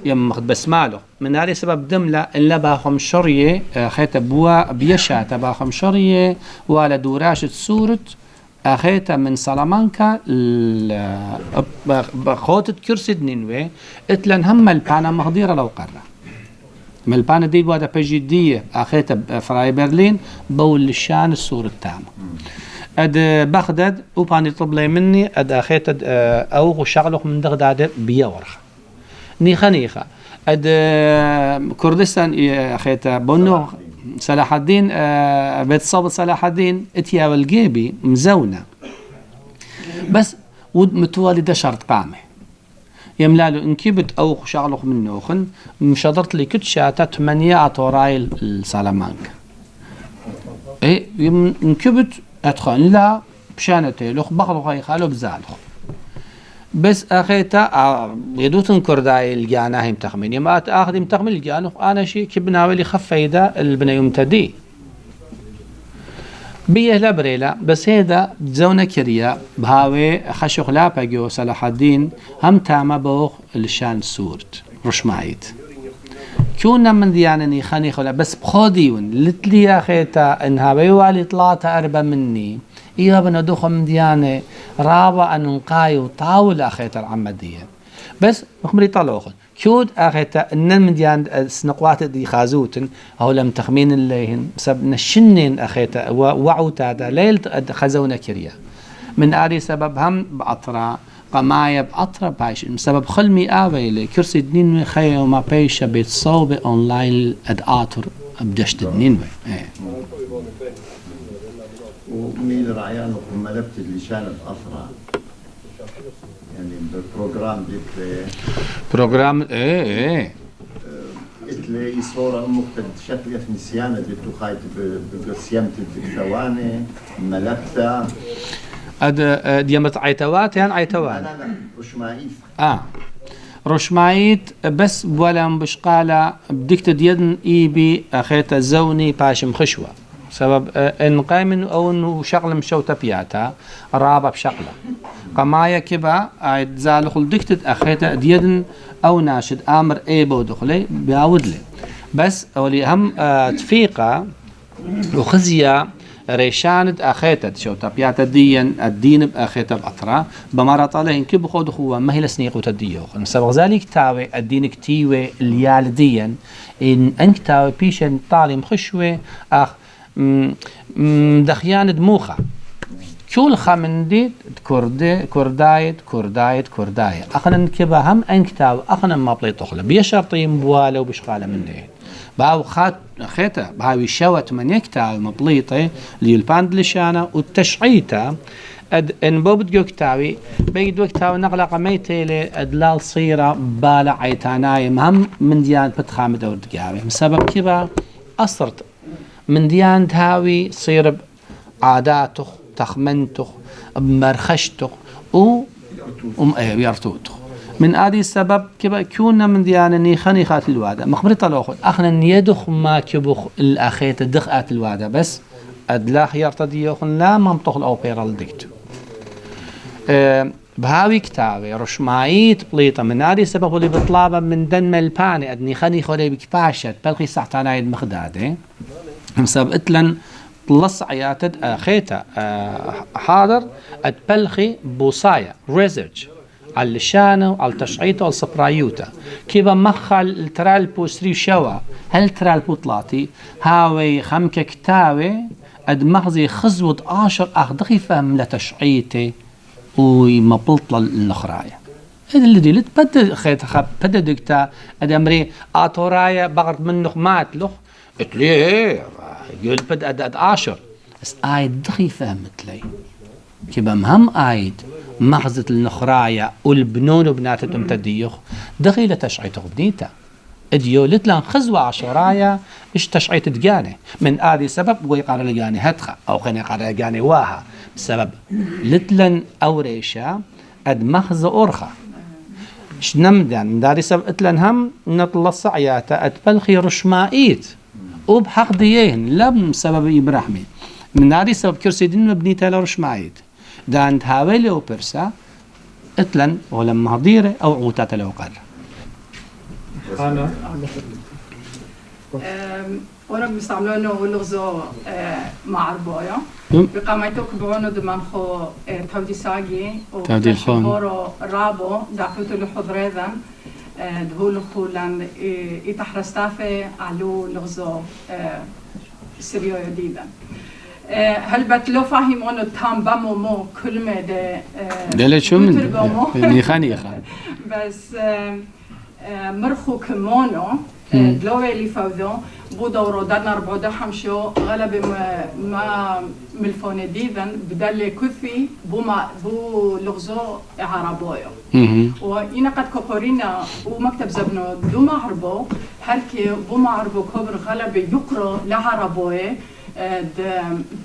يم بس ماله من هذا السبب دملا إلا باهم شرية أخيتا بوا بيشاتا باهم شرية ولا دوراشة سورة أخيتا من سلامانكا بخوتة كرسي دنينوي اتلن هم البانا مهديرة لو قرر ملبانا دي بوادا بجدية أخيتا فراي برلين بول الشان السورة التامة أد بغداد وباني طلب لي مني أد أخيتا أو شغله من بغداد بيورخ نيخا اد كردستان اخيتا بونو صلاح الدين بيت صوب صلاح الدين اتيا والجيبي مزونة بس ود متوالدة شرط قامه يملالو انكبت او شغلق من نوخن مشادرت لي كت شاتا 8 اطوراي السلامانكا اي انكبت ادخل لا بشانتي لوخ بخلو هاي خالو بزالخ بس اخيتا يدوتن كرداي الجانا هم تخمين يما اخذ متخمين الجانا انا شي كبنا ولي خفيدا البنا يمتدي بيه لا بريلا بس هيدا زونا كريا بهاوي خشوخ لا باجو صلاح الدين هم تاما بوخ الشان سورت رشمايت كونا من ديانني خاني خلا بس بخوديون لتلي يا خيتا ان هاوي والي طلعت اربا مني إيها بندوخ من ديانة رابع أنقاي وطاول أخيتا العمدية بس مخمري طلوخن كود أخيتا إنن من ديان سنقوات دي خازوتن أو لم تخمين الليهن بسبب نشنين أخيتا وعو تادا ليل خزونا كريا من آري سبب هم بأطرا قمايا بأطرا بايش بسبب خلمي آويلي كرسي دنين خيو ما بايشا بيتصوب أونلاين أد آتر بدشت دنين ومين رعيانه ملبت اللي شانت أسرع يعني بالبروجرام ديك بروجرام ايه اتلي صورة أمك شكلها في نسيانة دي تخايت بقسيمة الدكتواني ملبتها ديامت عيتوات يعني عيتوان لا رشمايت رشمايت بس ولا بشقالة بدك تدين إيبي أخيتا زوني باشم خشوة سبب إن قايمن أو إنه شغلة مشوتة بياتا رابع بشغلة قمايا كبا عيد زالخل دكتت أخيتا ديدن أو ناشد آمر إيبو دخلي بيعودلي بس أولي هم تفيقة وخزية ريشانت أخيتا شوتة بياتا ديا الدين بأخيتا بأطرا بمرة عليهن كيف خود هو ما هي لسنيق وتديوخ سبب ذلك تاوي الدين كتيوي اليال ديا إن أنك تاوي بيشن طالم خشوي أخ دخيان دموخة كل خمندي كردايت أخنا نكبا هم أنكتاو أخنا ما بليت أخلا بيشرطين بوالا وبشغالة من دين باو خيتا باوي شوت من يكتاو مبليطي ليلباند لشانا والتشعيتا ان بوبد جوكتاوي بيد وقتاوي نغلق ميتيلي ادلال صيرة بالا عيتاناي هم من ديان بتخامد او دقاوي بسبب كبا أصرت من ديان تهاوي صير عاداته تخمنته مرخشته ويرتوته من هذه السبب كبا كونا من ديانني خنيخات الوادة مخبري طلوخ أخنا يدخ ما كبخ الأخيت دخات الوادة بس أدلاخ يرتديوخن لا منطق الأوبيرا الدكتو بهاوي كتابي رشمايت بليطة من هذه السبب اللي بطلابة من دن ملباني أدني خني خولي بكباشت بلقي ساعتاناي المخدادي بسبب إتلن طلص عياتد أخيتا حاضر أتبلخي بوصايا ريزرج على الشانة على التشعيط على السبرايوتا كيف مخل ترى البوستري شوا هل ترى البوطلاتي هاوي خمك كتاوي أد مغزي خزوة 10 أخدخي فهم لتشعيتي ومبلط للنخرايا هذا اللي دي لتبدد خيط خب بددك تا أدمري آتورايا بغرد منه مات له اتلي يقول بد أد 10 بس آيد دخي فهمت لي كيف مهم آيد مغزة النخرايا والبنون وبنات تمتديخ دخي لتشعيته بديتا اديو لتلان خزوة عشرايا اش تشعيت تجاني من آدي سبب ويقار لجاني هتخا او خيني قار لجاني واها بسبب لتلن اوريشا اد مخزة اورخا شنمدان من داري سبب اتلن هم نطلص عياتا اتبلخي رشمائيت وبحق ديين لا بسبب ابراهيمي من داري سبب كرسي دين مبنيتا لرشمائيت دان تهاويلي وبرسا اتلن ولما هضيره او عوتات لو قال أنا أنا بستعملونه ولغزو مع ربايا بقاميتوك بعونه دمانخو تودي ساقي وكشبورو رابو دعفتو لحضر ذن دهولو خولان يتحرستافي علو لغزو سريو جديدا هل بتلو فاهمونو تام بامو كل ما ده ده شو من نيخاني بس مرخو كمونو دلوي اللي فوزو بو دورو دارنا ربعو دحم شو غلب ما ملفون ديذن بدل كثي بو لغزو عربويو وإنا قد كوكورينا ومكتب زبنو دو معربو هركي بو معربو كبر غلب يقرو لعربوي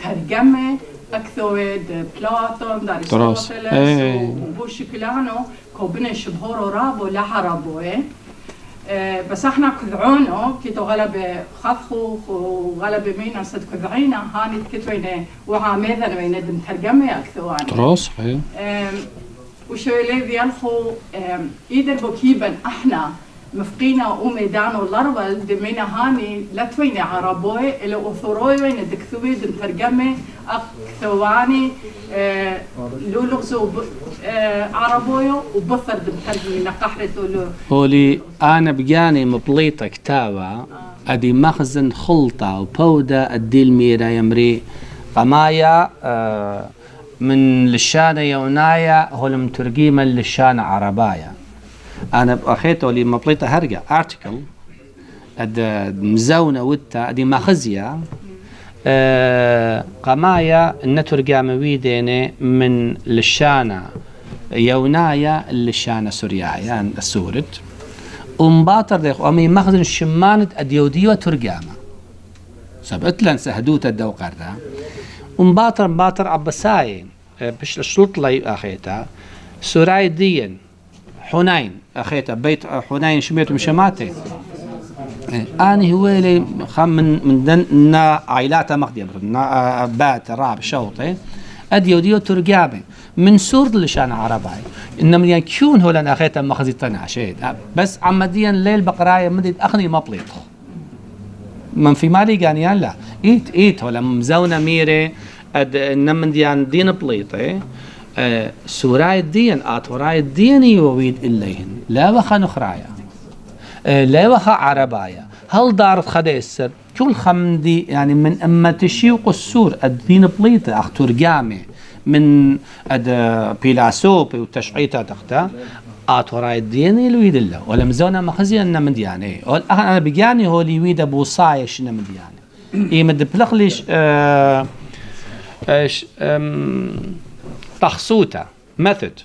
ترجمة أكثر بلاطون دارستوفلس وبوشكلانو كوبنا شبهورو رابو لعربوي بس احنا كذعونه كيتو غلب خفخو وغلب مينا صد كذعينا هاني كتوينه وعامذا وين دم ترجمه اكثواني تراس صحيح وشو اللي بيالخو ايدر بوكيبن احنا مفقينا وميدانو لاربل دمينا هاني لتوينه عربوي اللي اثروي وين دكثوي دم ترجمه اكثواني لولغزو عربويو وبثر دمترجمي نقحرته له هولي أنا بجاني مبليطة كتابة أدي مخزن خلطة وبودة أدي الميرا يمري قمايا من لشانة يونايا هول مترجمة لشانة عربايا أنا بأخيته لي مبليطة هرجع article أد مزونة وتا أدي مخزية قمايا النترجمة ويديني من لشانة يونايا لشانة سوريايا يعني السورد ومباطر ديخ ومي مخزن شمانة أديوديو ترجمة سبقت لن سهدوت الدوقر ده ومباطر عبساي بش الشلط لي أخيتا سوراي دين حنين أخيتا بيت حنين شميت مشماتي أنا هو اللي من دن عائلات مقدم بات راب شوطي أديوديو ترجمة من سورد لشان عربي إنما يعني كون هو لأن أخيته مخزي تنعشيد بس عمديا ليل بقراية مدد أخني مبليطه من في مالي قانيان لا إيت هو لما مزونة ميري إنما ديان دين بليطه سوراي الدين آتوراي الدين يويد إليهن لا وخا نخرايا لا وخا عربايا هل دارت خديسر كل خمدي يعني من أما تشيوق السور الدين بليطه أخ ترجامه من بيلاسوب وتشعيتها تختا آتوراي الدين يلويد الله ولا مزونا مخزي أن مديانه أنا بجاني هو اللي يويد أبو صايش إن مديانه يمد بلخليش تخصوتا ميثود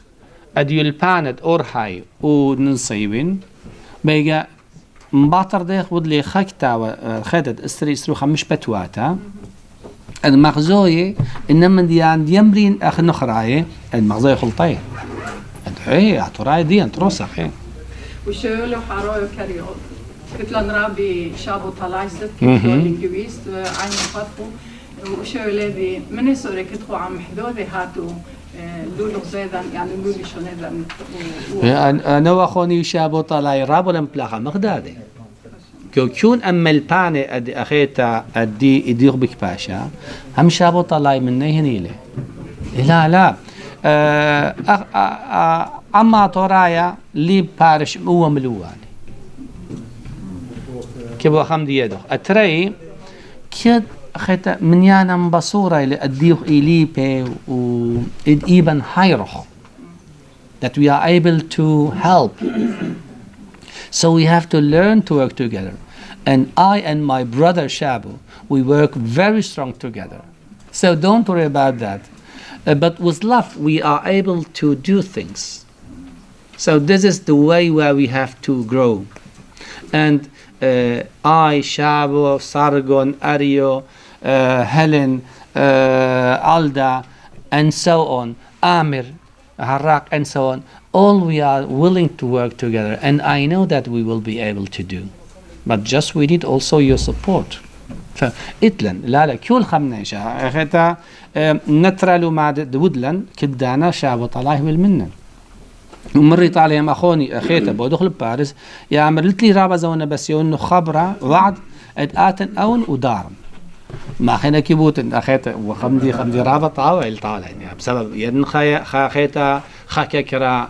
أديو الباند أورهاي ونصيبين بيجا مباطر ديخ ودلي خكتا خدت استري سروخا مش بتواتا المغزوية إنما ديان يمرين أخ نخراية المغزوية خلطية أدعي أعطراي ديان تروسخ وشيولو حارويو كاريو كتلان رابي شابو طلاج زد كتلو لينجويست عين فتخو وشيولو ذي من سوري كتخو عم حدوذي هاتو لولو زيدان يعني لولي شونيدان أنا وأخوني شابو طلاج رابو لمبلاغة مغدادي كون أما الباني أدي أخيتا أدي إديغ بك باشا هم شابو طلاي مني هنيلي لا أما طرايا لي بارش هو ملواني كيبو خمدي يدو أتري كد أخيتا من يانا مبصورة اللي أديغ إليبي و إيبن هايرخ that we are able to help. So we have to learn to work together. And I and my brother Shabu, we work very strong together. So don't worry about that. But with love, we are able to do things. So this is the way where we have to grow. And I, Shabu, Sargon, Ario, Helen, Alda, and so on, Amir, Harak, and so on, all we are willing to work together, and I know that we will be able to do. But just we need also your support. فإتلن لا كل خمنيشة أخيتا نترالو مع دودلن كدانا شعب طلاح بالمنن ومريت عليهم أخوني أخيتا بودخل باريس يا عملت لي رابا زونا بس يونو خبرة وعد آتن أون ودارن ما خينا كيبوتن أخيتا وخمدي رابا طاوة طالع يعني بسبب يدن خيتا خاككرا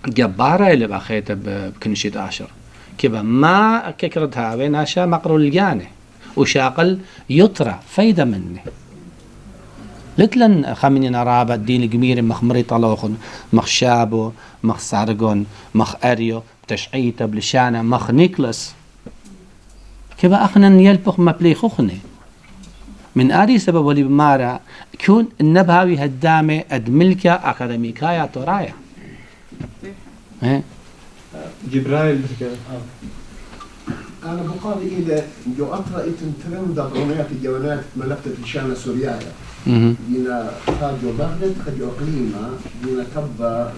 جبارة اللي بأخيتا بكنشيت عشر كيبا ما ككرتها وين عشا مقرو الجاني وشاقل يطرى فايدة مني لتلن خميني نرابة دين جمير مخ مريطلوخن مخ شابو مخ سارجون مخ أريو تشعيته بلشانة مخ نيكلاس كبا أخنا يلبخ مبلي خخني من آدي سبب ولي بمارا كون النبهاوي هدامة أدملكا أكاديميكايا تورايا جبرائيل أنا بقال إلى جو أطرا إتن ترم دبرونيات الجوانات ملكتة لشانة سوريايا دينا خاجو بغداد خاجو أقليما دينا تبا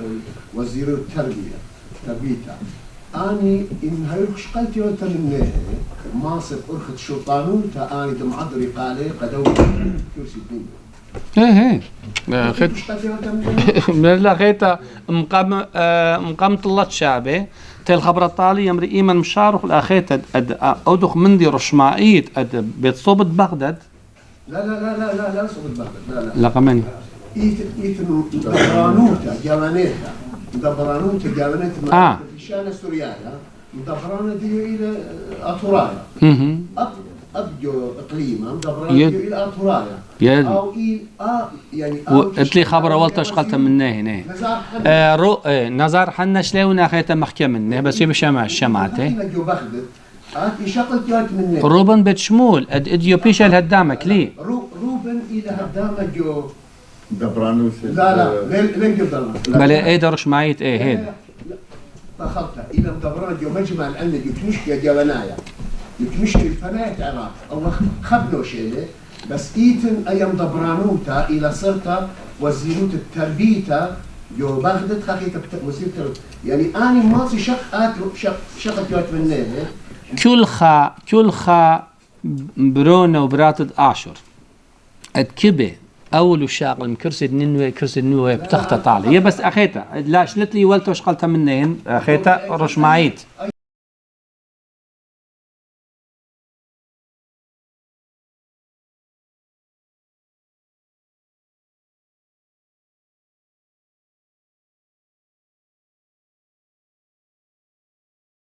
وزير التربية تربيتا أني إن هيرخش قلتي وتمنيه ماسك أرخد شوطانون تا أني دم عضري قالي قدو كرسي الدنيا خيت لا خيتا مقام طلت شعبي تل خبر الطالي يمري إيمان مشارخ الأخيت أودخ مندي رشمائيت بيت صوبت بغداد لا صوبت بغداد لا كمان إيتن دبرانوتا جوانيتا دبرانوتا جوانيتا شان سوريايا دبرانة ديو إلى أطورايا أبجو إقليما دبرانة ديو إلى أطورايا أو يعني قلت خبر أول تشغلت منه هنا نظر حنا شلون أخيته محكمة منه بس يبشمع الشمعته روبن بتشمول اديو بيش الهدامك ليه روبن إلى هدامة جو دبرانوس لا لين قدرنا بلا ايه درش معيت ايه هيد أخذتها إلى دبران جو مجمع الأن يكنشك يا جوانايا يكنشك الفناية عراق أو خبنو شيء بس إيتن أيام دبرانوتا إلى صرت وزيروت التربيتا جو بغداد خاخيتا وزير يعني أنا ماسي شقت يوت منه كل خا برونا وبراتد آشر أتكبه أول شاغل من كرسي النوى بتخطط عليه بس أخيتا لا شلت لي ولتو شغلتها منين أخيتا رش معيت